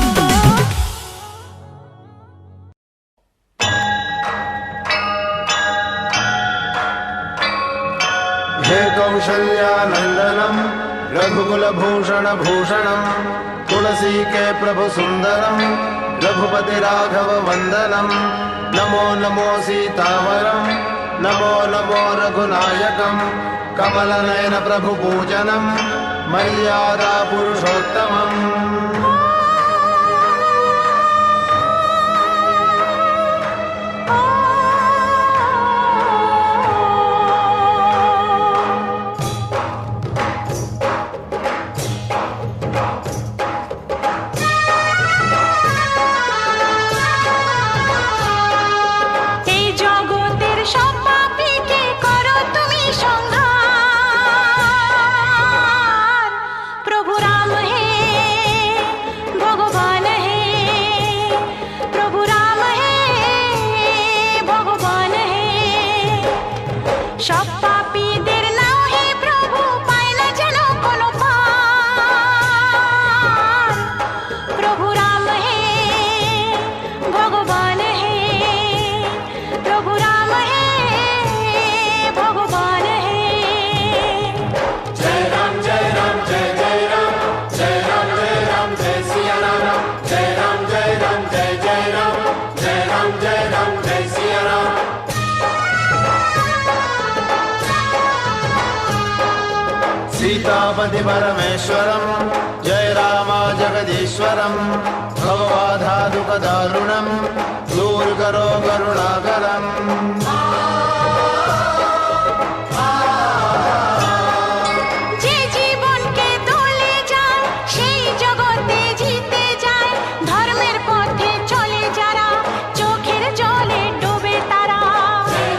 हे कौशल्यानन्दनं रघुकुलभूषणभूषणं तुलसी के प्रभु सुन्दरं रघुपति राघव वन्दनं। नमो नमो सीतावरं, नमो नमो रघुनायकं कमलनयन प्रभु पूजनं मर्यादा पुरुषोत्तमम्। এই জগতের সব পাপীকে করো তুমি সংহার। প্রভু রাম হে ভগবান হে, প্রভু রাম হে ভগবান হে। সব পাপীদের নাও হে প্রভু, পায় না যেন কোনো পার। প্রভু রাম হে ভগবান হে, প্রভু রাম হে ভগবান হে। जय राम जय राम जय जय राम, जय राम जय राम जय सिया राम, जय राम जय राम जय जय राम, जय राम जय राम जय सिया राम। सीतापति परमेश्वरं जय राम जगदीश्वरं भवबाधादुःखदारुणं दूर करो करुणाकरम्। যে জীবনকে দলে যায় সেই জগতে জিতে যায়, ধর্মের পথে চলে যারা চোখের জলে ডোবে তারা। जय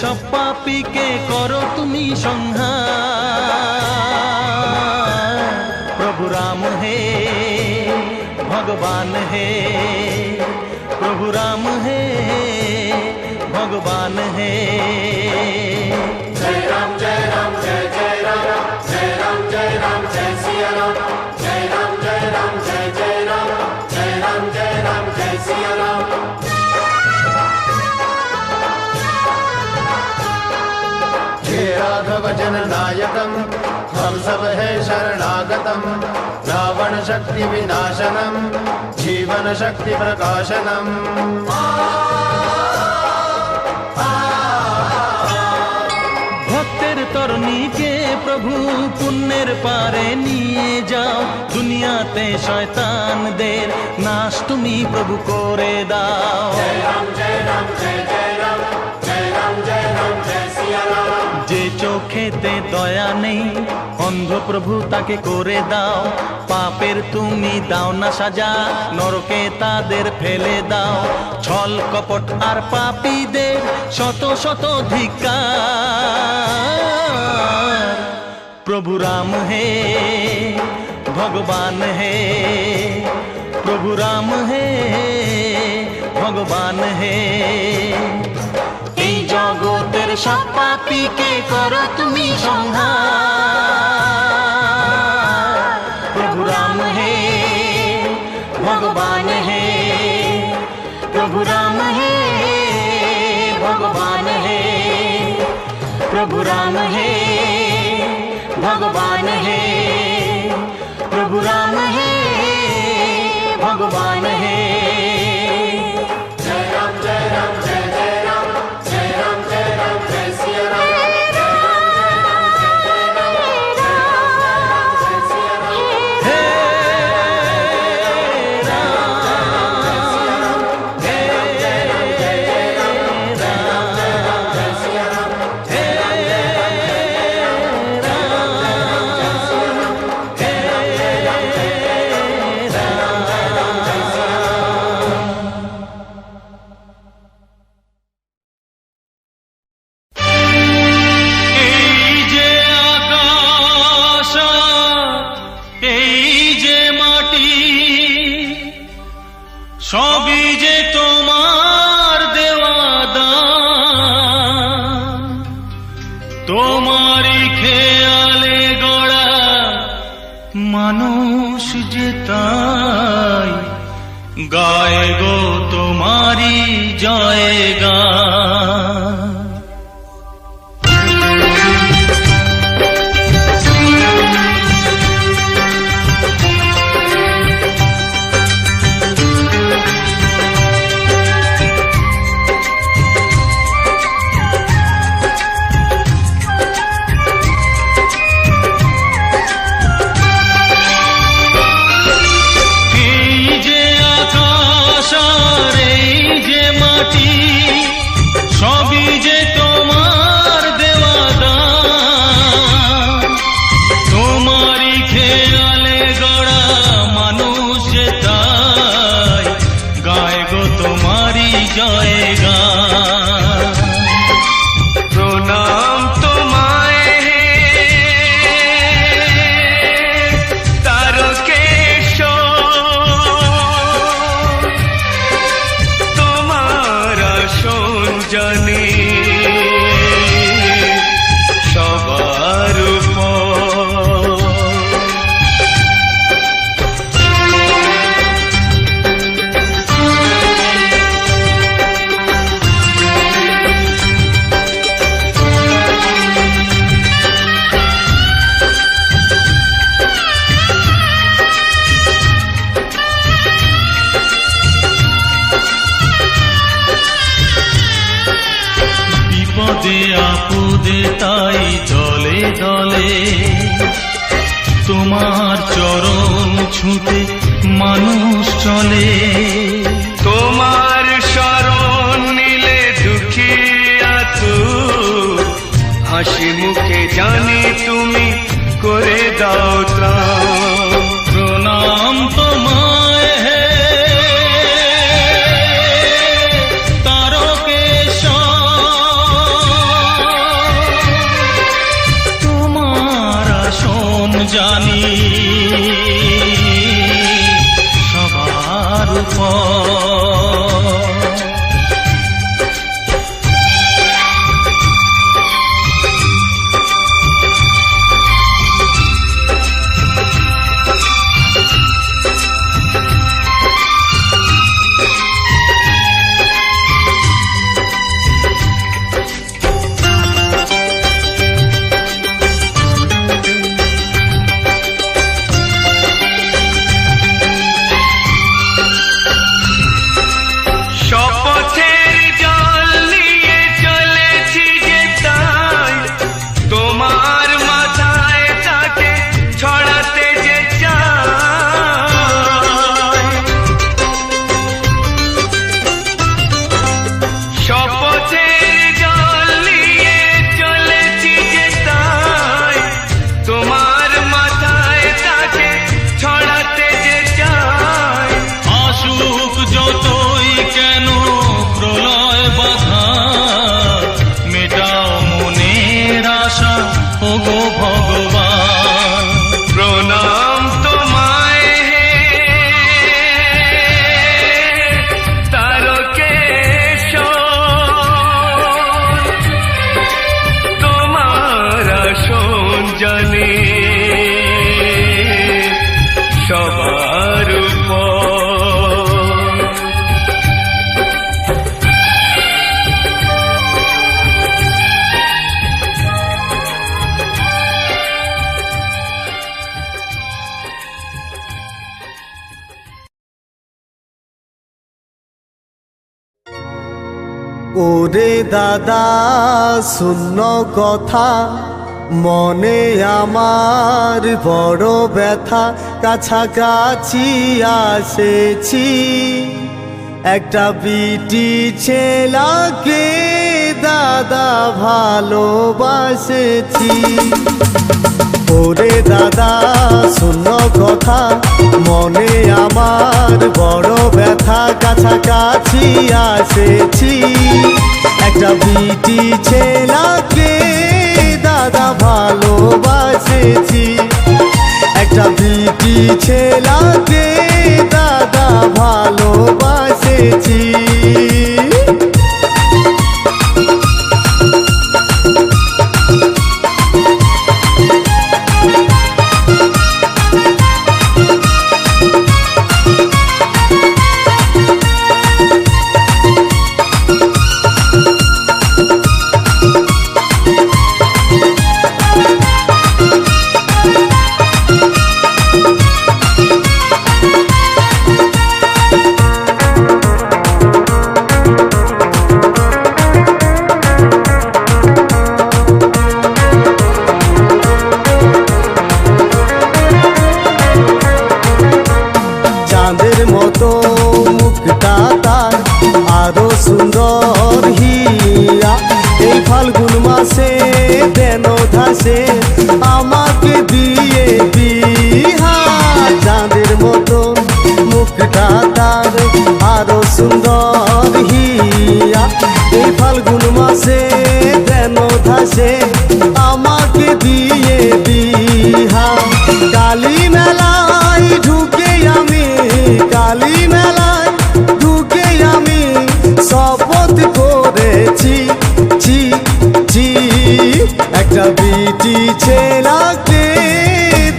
সব পাপীকে করো তুমি সংহার। প্রভু রাম হে ভগবান হে, প্রভু রাম হে ভগবান হে। जय राम जय राम जय जय राम, जय राम जय राम जय सिया राम, जय राम जय राम जय जय राम, जय राम जय राम जय सिया राम। हे राघव जन नायकम हम सब है शरणागतम, रावण शक्ति विनाशनम जीवन शक्ति प्रकाशनम। ভক্তের তরুণীকে প্রভু পুণ্যের পারে নিয়ে যাও, দুনিয়াতে শয়তানদের নাশ তুমি প্রভু করে দাও। जय राम जय राम जय जय राम, जय राम जय राम जय सिया राम। যে চোখেতে দয়া নেই অন্ধ প্রভু তাকে করে দাও, পাপের তুমি দাও না সাজা, নরকে তাদের ফেলে দাও। ছল কপট আর পাপীদের শত শত ধিক্কার। প্রভু রাম হে ভগবান হে, প্রভু রাম হে ভগবান হে। এই জগতের সব পাপীকে করো তুমি সংহার। প্রভু রাম হে ভগবান হে, প্রভু রাম হে ভগবান হে, প্রভু রাম হে ভগবান হে, প্রভু রাম হে ভগবান হে। जय राम जय राम जय जय राम, जय राम जय राम जय सिया राम, जय राम जय राम जय जय राम, जय राम जय सिया राम। हे राम जय राम जय राम जय जय राम, जय राम जय राम जय सिया राम, जय राम जय राम जय जय राम, जय राम जय राम जय सिया राम, जय राम जय राम जय जय राम, जय राम जय सिया राम। এই যে আকাশ, এই যে মাটি, সবই যে তোমার দেওয়া দান। তোমারই খেয়ালে গড়া মানুষ যে তাই গায় গো তোমারই জয় গান। এই যে আকাশ আর এই যে মাটি, সবই যে তোমার দেওয়া দান। তোমারই খেয়ালে গড়া মানুষ যে তাই গায় গো তোমারই জয় গান। প্রণাম তোমায় হে তারকেশ্বর, তোমার আসন জানি সবার উপর। বিপদে আপদে তাই দলে দলে তোমার চরণ ছুঁতে মানুষ চলে। তোমার শরণ নিলে দুঃখিয়া তুর, হাসি মুখে জানি তুমি করে দাও ত্রাণ। প্রণাম তোমায় হে তারকেশ্বর, জানি সবার উপর ওগো ভগবান প্রণাম তোমায় হে তারকেশ্বর তোমার আসন জানে সবার উপর ওরে দাদা শূন্য কথা মনে আমার বড় ব্যথা কাছাকাছি আসেছি একটা বিটি ছেলাকে দাদা ভালোবাসেছি ওরে দাদা শূন্য কথা মনে আমার বড় ব্যথা কাছাকাছি আসেছি একটা বিটি ছেলাকে দাদা ভালোবাসেছি একটা বিটি ছেলাকে দাদা ভালোবাসেছি আরো সুন্দর হিয়া এই ফাল্গুন মাসে দেন ধাসে আমাকে দিয়ে বিহা চাঁদের মতো মুখটা তার আরো সুন্দর হিয়া এই ফাল্গুন মাসে দেন ধাসে আমাকে দিয়ে বিহা কালী মেলায় ঢুকে আমি কালী মেলায় ঢুকে আমি শপথ করেছি ছি ছি একটা বিটি ছেলাকে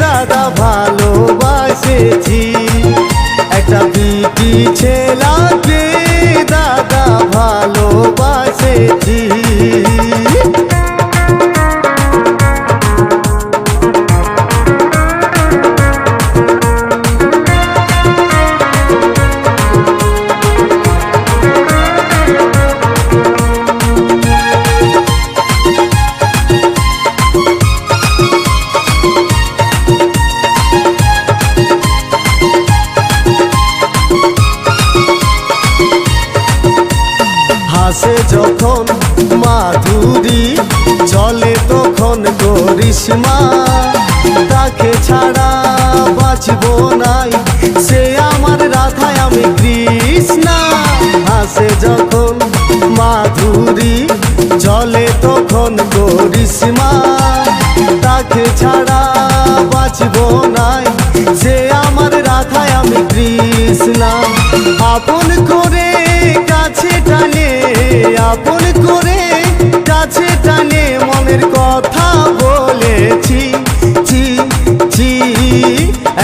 দাদা ভালোবাসেছি একটা বিটি ছেলাকে দাদা ভালোবাসেছি হাসে যখন মাধুরী চলে তখন করিশ্মা তাকে ছাড়া বাঁচব নাই সে আমার রাধায় আমি কৃষ্ণা হাসে যখন মাধুরী চলে তখন করিশ্মা তাকে ছাড়া তৃষ্ণা আপন করে কাছে টানে আপন করে কাছে টানে মনের কথা বলেছি ছি ছি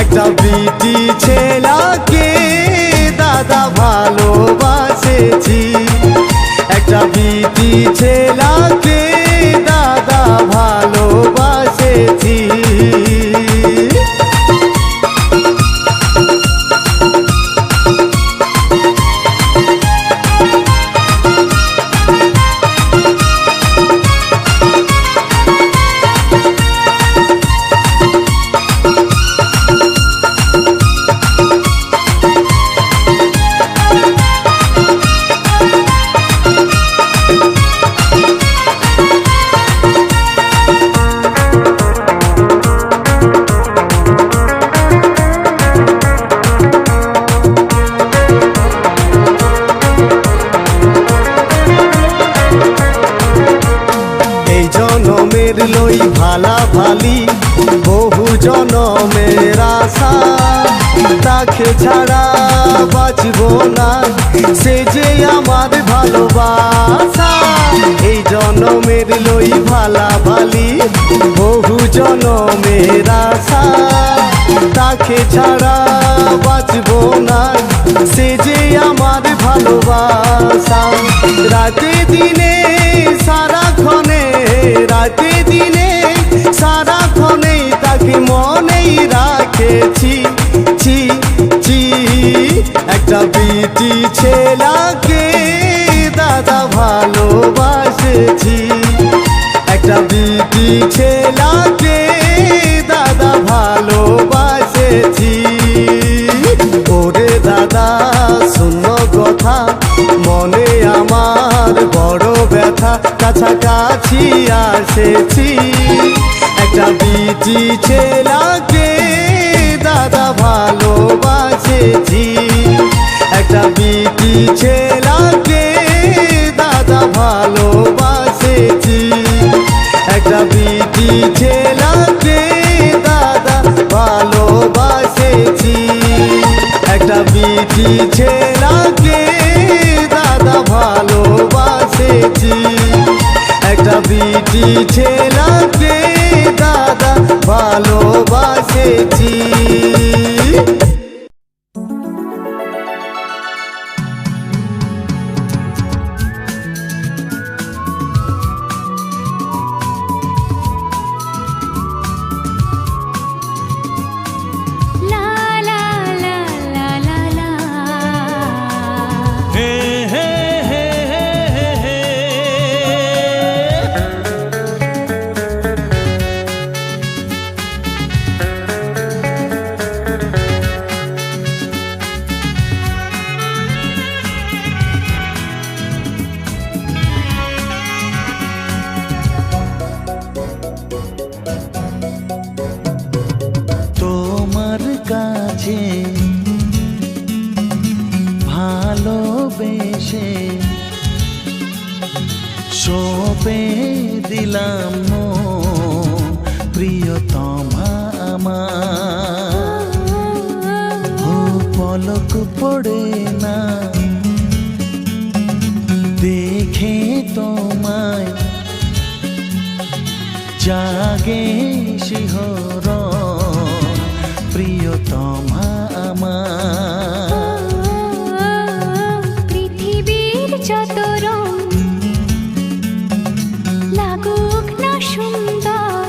একটা বিটি ছেলাকে দাদা ভালোবাসেছি একটা বিটি ছেলাকে দাদা ভালোবাসেছি লই ভালা ভালি বহু জনমের আশা তাকে ছাড়া বাঁচব না সে যে আমার ভালোবাসা এই জনমের লই ভালা ভালি বহু জনমের আশা তাকে ছাড়া বাঁচব না সে যে আমার ভালোবাসা রাতে দিনে সারাক্ষণে রাতে দিনে সারাক্ষণে তাকে মনেই রাখেছি ছি ছি একটা বিটি ছেলাকে দাদা ভালোবাসেছি একটা বিটি ছেলাকে দাদা ভালোবাসেছি ওরে দাদা শূন্য কথা মনে আমার বড় ব্যথা কাছাকাছি আসেছি একটা বিটি ছেলাকে দাদা ভালোবাসেছি একটা বিটি ছেলাকে দাদা ভালোবাসেছি একটা বিটি ছেলাকে দাদা ভালোবাসেছি একটা বিটি ছেলাকে দাদা ভালোবাসেছি একটা বিটি ছেলাকে দাদা ভালোবাসেছি ভালোবেসে সপে দিলাম প্রিয়তমা আমার পলক পড়ে না দেখে তোমায় জাগে শিহরণ প্রিয়তমা আমার পৃথিবীর যত রং লাগুক না সুন্দর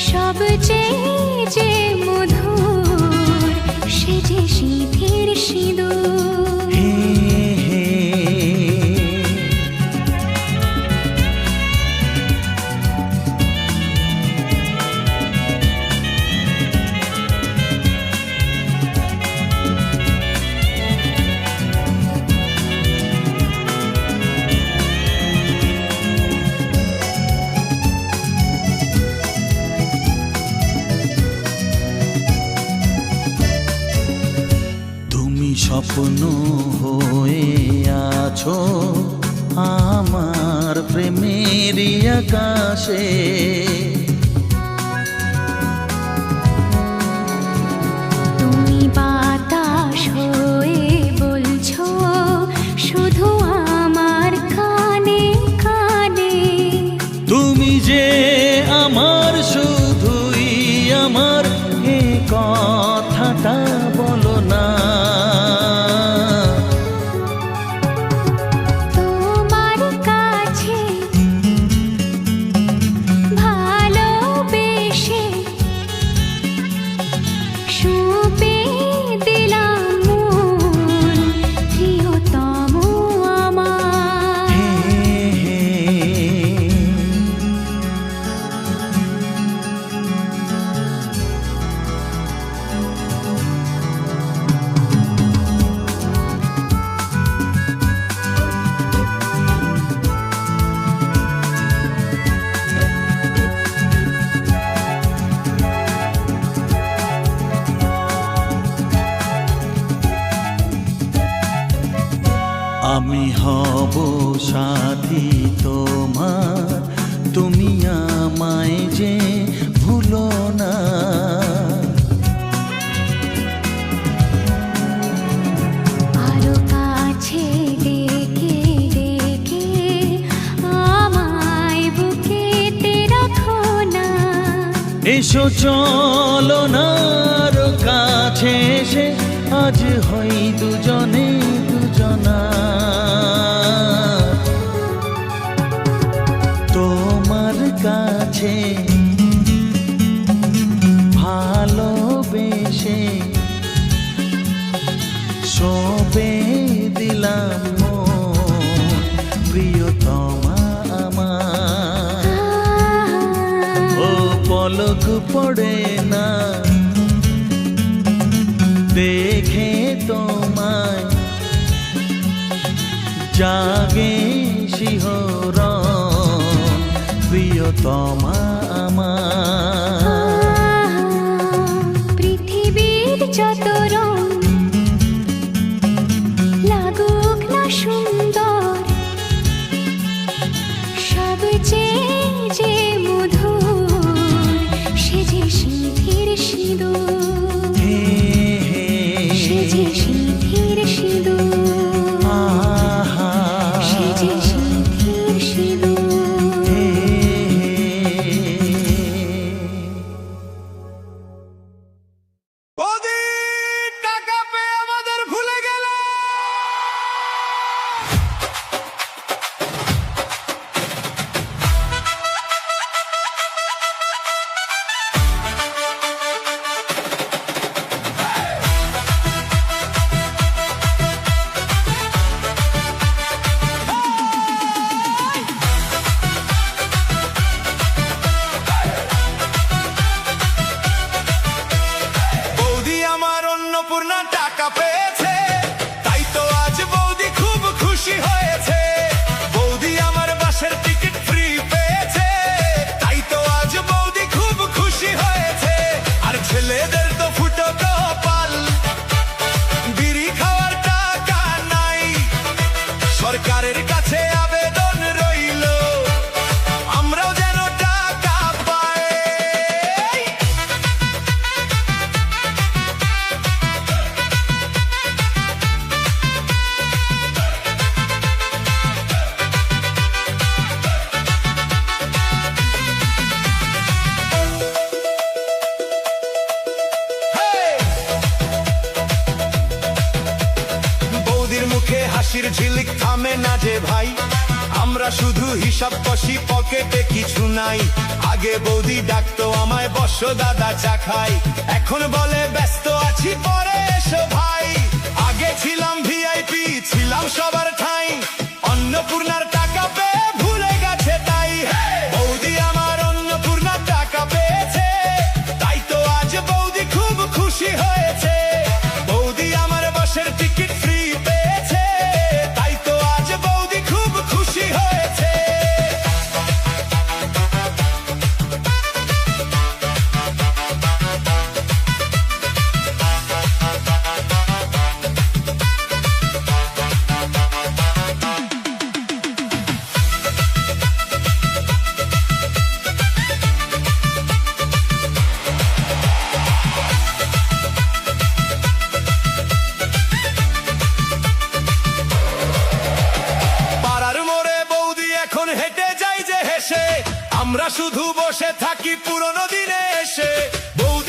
সবচেয়ে যে মধুর সে যে সিঁথির সিঁদুর স্বপ্ন হয়ে আছো আমার প্রেমের আকাশে আমার এ কথাটা বলো না। তোমার কাছে ভালোবেসে সঁপে দিলাম মন, প্রিয়তম আমার। আমি হব সাথী তোমার, তুমি আমায় যে ভুলো না। আরো কাছে ডেকে ডেকে আমায় বুকেতে রাখো না। এসো চলো না আরো কাছে এসে আজ হই দুজনে দুজনা। তোমার কাছে ভালোবেসে সঁপে দিলাম মন, প্রিয়তমা আমার। ও পলক পড়ে না দেখে তোমায়, জাগে শিহরণ, প্রিয়তমা আমার। পৃথিবীর যত রং লাগুক না সুন্দর, সবচেয়ে যে মধুর সে যে সিঁথির সিঁদুর, সে যে সিঁথির সিঁদুর, সে যে সিঁথির সিঁদুর। টাকা পেয়ে আমাদের ভুলে গেলে। বৌদি আমার অন্নপূর্ণা টাকা পেয়েছে, তাই তো আজ বৌদি খুব খুশি হয়েছে। বৌদি আমার বাসের টিকিট ফ্রি পেয়েছে, তাই তো আজ বৌদি খুব খুশি হয়েছে। আর ছেলেদের তো ফুটো কপাল, বিড়ি খাওয়ার টাকা নাই। সরকারের কাছে আবেদন রইল, আমরাও যেন টাকা পাই। বৌদির মুখে হাসির ঝিলিক থামে না যে ভাই, আমরা শুধু হিসাব কষি, পকেটে কিছু নাই। আগে বৌদি ডাকতো আমায় বসো দাদা চা খাই, এখন বলে ব্যস্ত আছি পরে এসো ভাই। আগে ছিলাম ভিআইপি, ছিলাম সবার ঠাই, অন্নপূর্ণার টাকা পেয়ে ভুলে গেছে তাই। বৌদি আমার অন্নপূর্ণার টাকা পেয়েছে, তাই তো আজ বৌদি খুব খুশি হয়েছে। বৌদি আমার বাসের টিকিট ফ্রি পেয়েছে, তাই তো আজ বৌদি খুব খুশি হয়েছে। আমরা শুধু বসে থাকি পুরনো দিনে এসে। বৌদি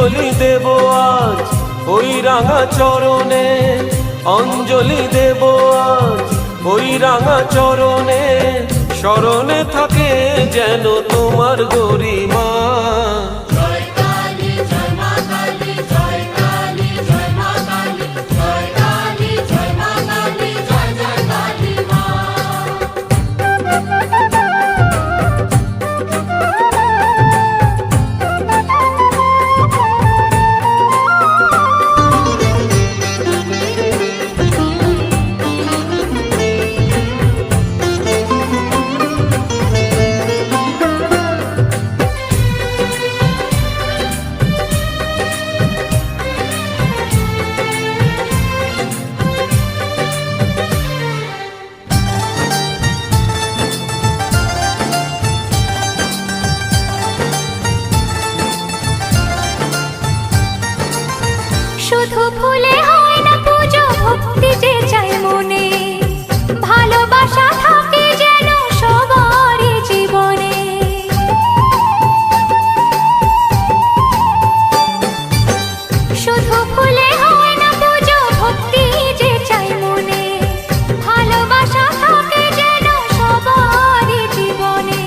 অঞ্জলি দেব আজ ওই রাঙা চরণে, অঞ্জলি দেব আজ ওই রাঙা চরণে, স্মরণে থাকে যেন তোমার গরিমা। শুধু ফুলে হয় না পুজো, ভক্তি যে চাই মনে, ভালোবাসা থাকে যেন সবারই জীবনে। শুধু ফুলে হয় না পুজো, ভক্তি যে চাই মনে, ভালোবাসা থাকে যেন সবারই জীবনে।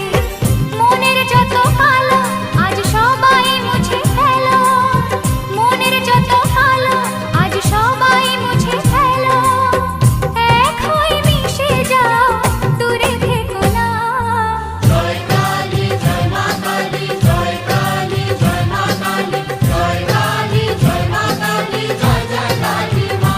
মনের যত কালো আজ সবাই মুছে ফেলো, মনের যত কালো আজ সবাই মুছে ফেলো, এক হয়ে মিশে যাও, দূরে থেকো না। জয় কালী জয় মা কালী, জয় কালী জয় মা কালী, জয় কালী জয় মা কালী, জয় জয় কালী মা।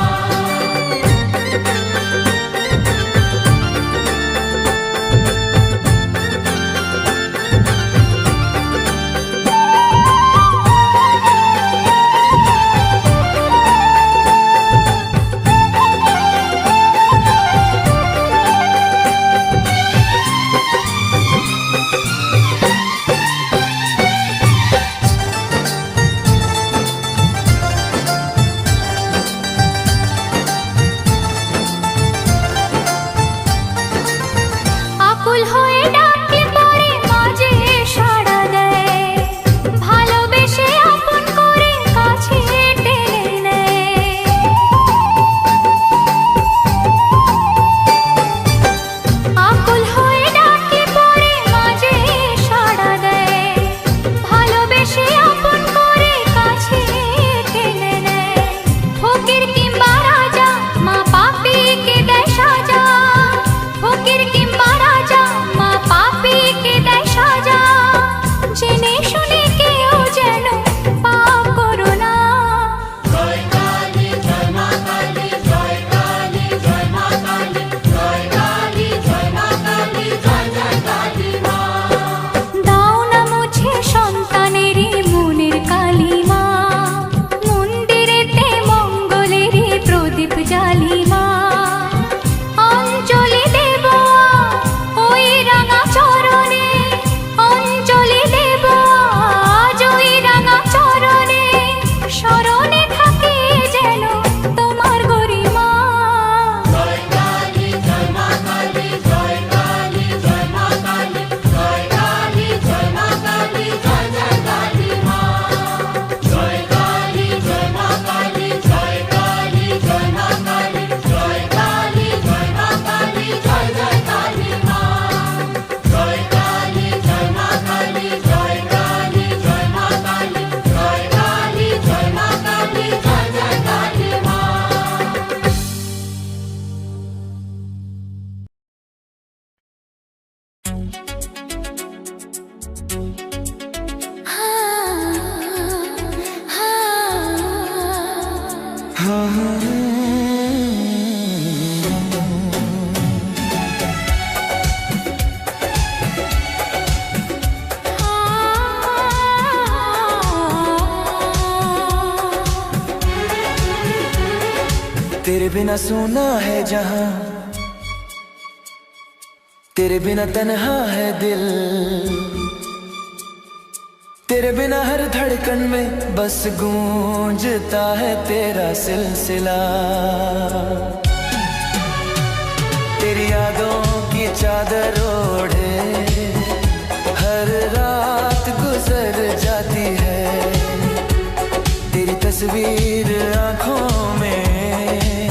আকুল হয়ে ডাকলে পরে মাঝে সাড়া দেয়, ভালোবেসে আপন করে কাছে টেনে নেয়। আকুল হয়ে ডাকলে পরে মাঝে সাড়া দেয়, ভালোবেসে আপন করে কাছে টেনে নেয়। ফকির কিংবা রাজা মা পাপীকে দেয় সাজা, ফকির কিংবা রাজা মা পাপীকে দেয় সাজা, জেনে শুনে কেউ যেন পাপ করো না। জয় কালী জয় মা কালী, জয় কালী জয় মা কালী, জয় কালী জয় মা কালী, জয় জয় কালী মা। দাও না মুছে সন্তানেরই মনের কালিমা, মন্দিরেতে মঙ্গলেরই প্রদীপ জ্বালিমা। অঞ্জলি দেব ওই রাঙা চরণে, অঞ্জলি দেব আজ ওই রাঙা চরণে, স্মরণে থাকে যেন তোমার গরিমা। জয় কালী জয় মা কালী, জয় কালী জয় মা কালী, জয় কালী জয় মা কালী, জয় জয় কালী মা। জয় কালী জয় মা কালী, জয় কালী জয় মা কালী, জয় কালী জয় মা কালী, জয় জয় কালী মা। জয় কালী জয় মা কালী, জয় কালী জয় মা কালী, জয় কালী জয় মা কালী, জয় জয় কালী মা। तेरे बिना सोना है जहां, तेरे बिना तन्हा है दिल, तेरे बिना हर धड़कन में बस गूंजता है तेरा सिलसिला। तेरी यादों की चादर ओढ़े हर रात गुजर जाती है, तस्वीर आंखों में,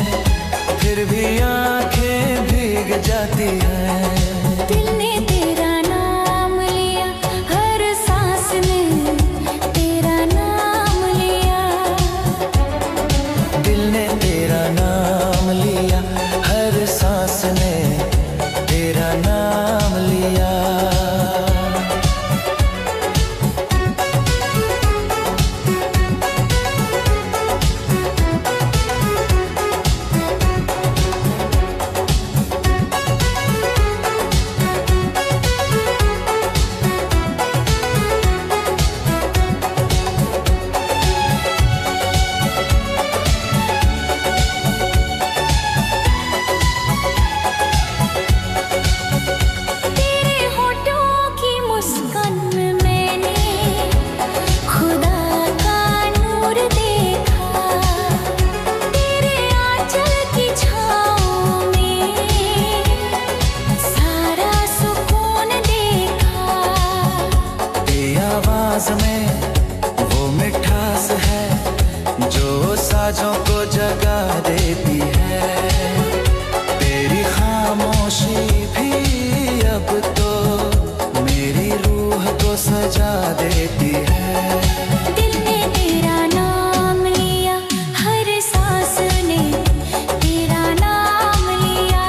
फिर भी आंखें भीग जाती हैं। दिल ने तेरा नाम लिया, हर सांस में तेरा नाम लिया। दिल ने तेरा नाम लिया, हर सांस ने तेरा नाम लिया। तेरे होठों की मुस्कान में मैंने खुदा का नूर देखा। तेरे आंचल की छाँव में सारा सुकून देखा। तेरी आवाज में वो मिठास है जो साजों को जगा देती है। तेरी खामोशी भी अब तो मेरी रूह को सजा देती है। दिल ने तेरा नाम लिया, हर सांस ने तेरा नाम लिया।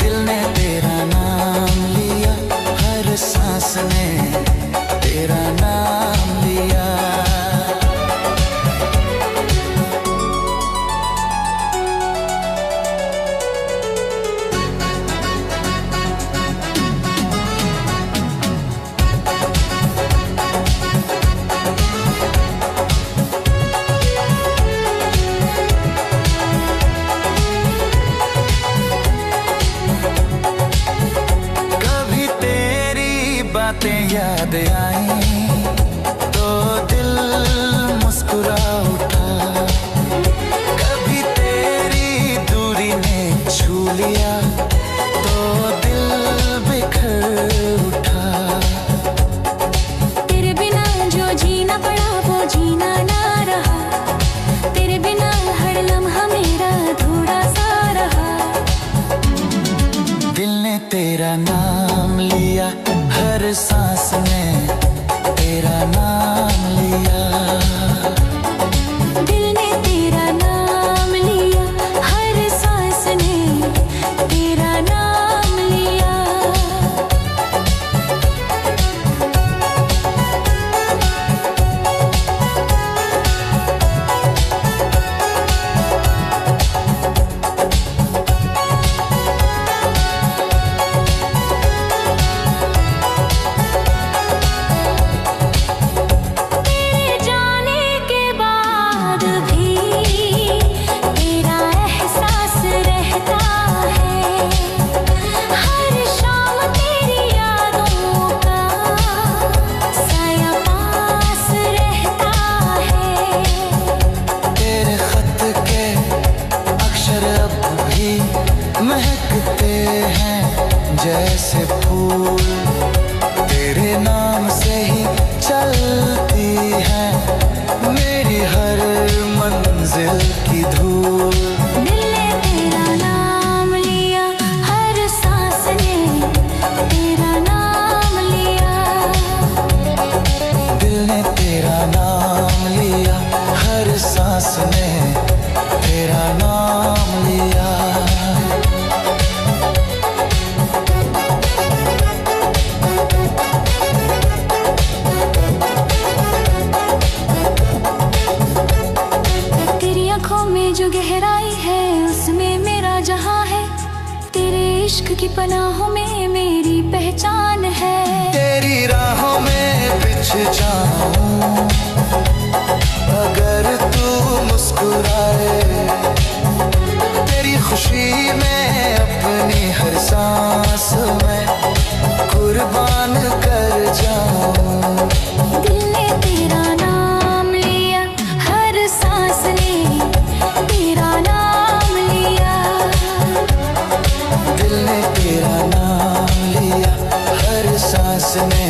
दिल ने तेरा नाम लिया, हर सांस ने तेरा नाम लिया। कभी तेरी बातें याद आई तो दिल मुस्कुरा उठा। कभी तेरी दूरी ने छू लिया तो दिल बिखर उठा। तेरे बिना जो जीना पड़ा वो जीना ना रहा। तेरे बिना हर लम्हा मेरा थोड़ा सा रहा। दिल ने तेरा नाम लिया, हर सांस ने तेरा नाम लिया। दिल ने तेरा नाम लिया, हर सांस ने तेरा नाम लिया। तेरे जाने के बाद भी तेरा एहसास रहता है। हर शाम तेरी यादों का साया पास रहता है। तेरे खत के अक्षर अब भी महकते हैं जैसे फूल। तेरे नाम से ही चलती है मेरी हर मंजिल की धूल। दिल ने तेरा नाम लिया, हर सांस ने तेरा नाम लिया। दिल ने तेरा नाम लिया, हर सांस ने तेरा नाम लिया। तेरी आंखों में जो गहराई है उसमें मेरा जहां है। तेरे इश्क की पनाहों में मेरी पहचान है। तेरी राहों में बिछ जाऊं अगर तू मुस्कुराए। तेरी खुशी में अपनी हर सांस में कुर्बान कर जाऊं। दिल ने तेरा नाम लिया, हर सांस ने तेरा नाम लिया। दिल ने तेरा नाम लिया, हर सांस ने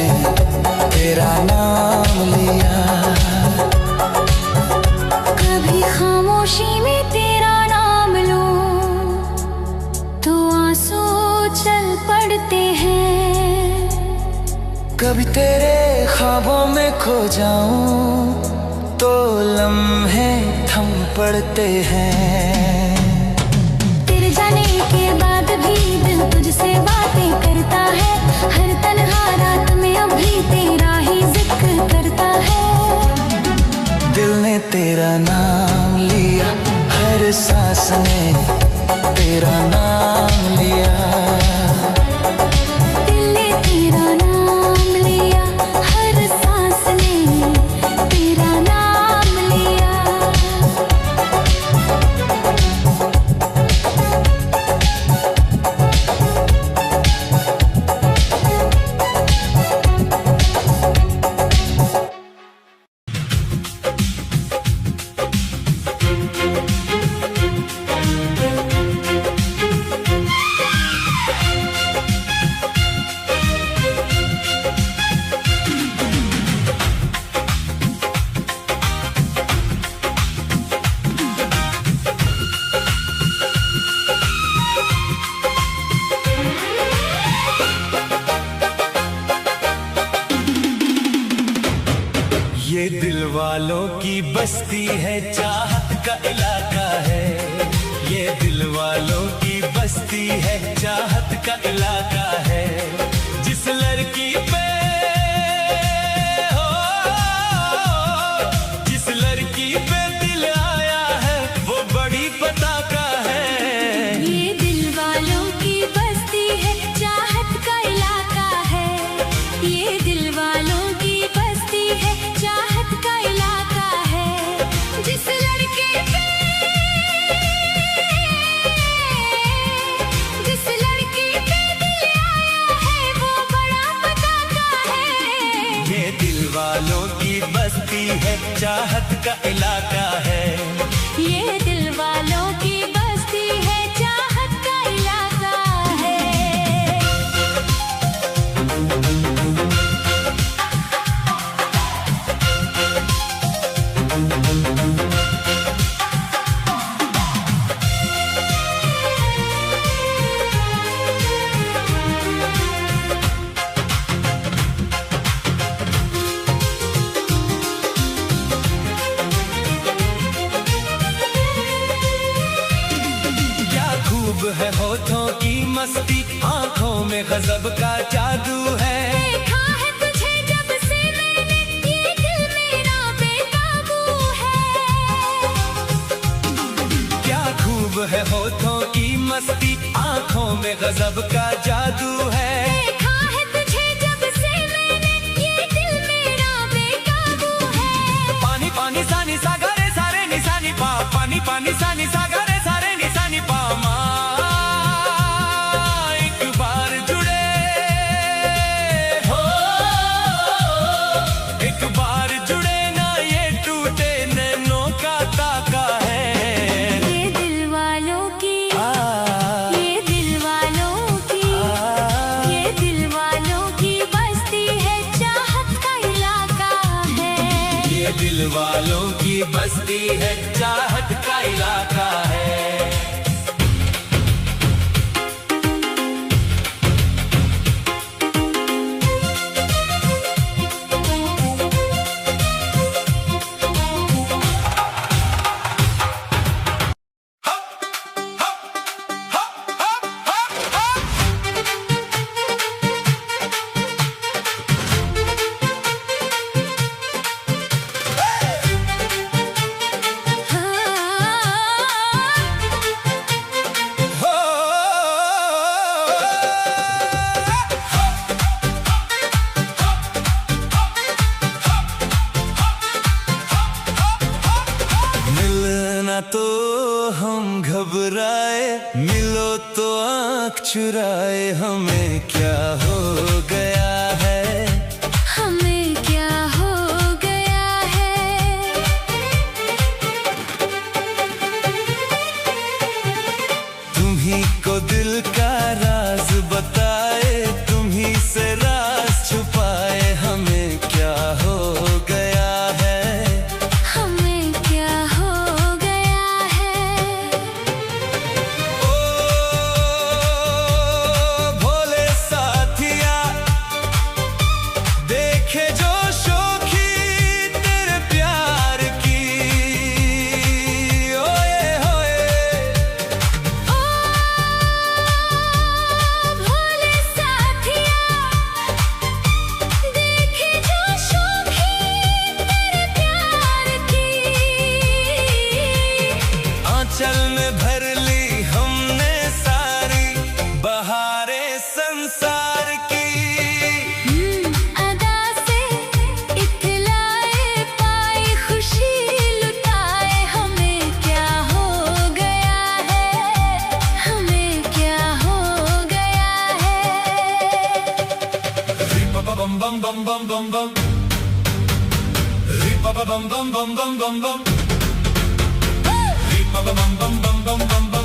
तेरा नाम लिया। आंसू चल पड़ते हैं। कभी तेरे ख्वाबों में खो जाऊं तो लम्हे थम पड़ते हैं। तेरे जाने के बाद भी दिल तुझसे बातें करता है। हर तन्हा रात में अब भी तेरा ही जिक्र करता है। दिल ने तेरा नाम लिया, हर सांस ने तेरा नाम लिया। दिल ने तेरा नाम लिया, हर सांस ने तेरा नाम लिया। ये दिल वालों की बस्ती है, चाहत का इलाका है। ये दिल वालों की बस्ती है, चाहत का इलाका है। जिस लड़की पे हो, जिस लड़की पे दिल आया है वो बड़ी पताका है। ये दिल वालों की बस्ती है, चाहत का इलाका है। ये दिल वालों की बस्ती है, चाहत का इलाका है। जिस लड़के पे, जिस लड़की पे दिल आया है वो बड़ा पताका है। ये दिल वालों की बस्ती है, चाहत का इलाका है। ये दिल वालों की बस्ती है, चाहत का इलाका है। क्या खूब है होठों की मस्ती, आंखों में गजब का जादू है। देखा है तुझे जब से मैंने, ये दिल मेरा बेकाबू है। क्या खूब है होठों की मस्ती, आंखों में गजब का जादू है। देखा है तुझे जब से मैंने, ये दिल मेरा बेकाबू है। पानी पानी सानी सागरे सारे निशानी पा, पानी पानी सानी सागरे सारे निशानी पा। माँ एक बार जुड़े हो, एक बार जुड़े ना ये टूटे, नैनों का ताका है। ये दिल वालों की, ये दिल वालों की, ये दिल वालों की बस्ती है, चाहत का इलाका है। ये दिल वालों की बस्ती है, चाहत का इलाका है। मिलना तो हम घबराए, मिलो तो आँख चुराए। हमें क्या हो गया है, हमें क्या हो गया है। तुम्ही को दिल का राज बताए, तुम्ही से राज छुपाए। हमें क्या हो गया है, हमें क्या हो गया है। ओ bum bum. Ri pa ba bum bum bum bum bum bum. Ri pa ba bum bum bum bum bum bum.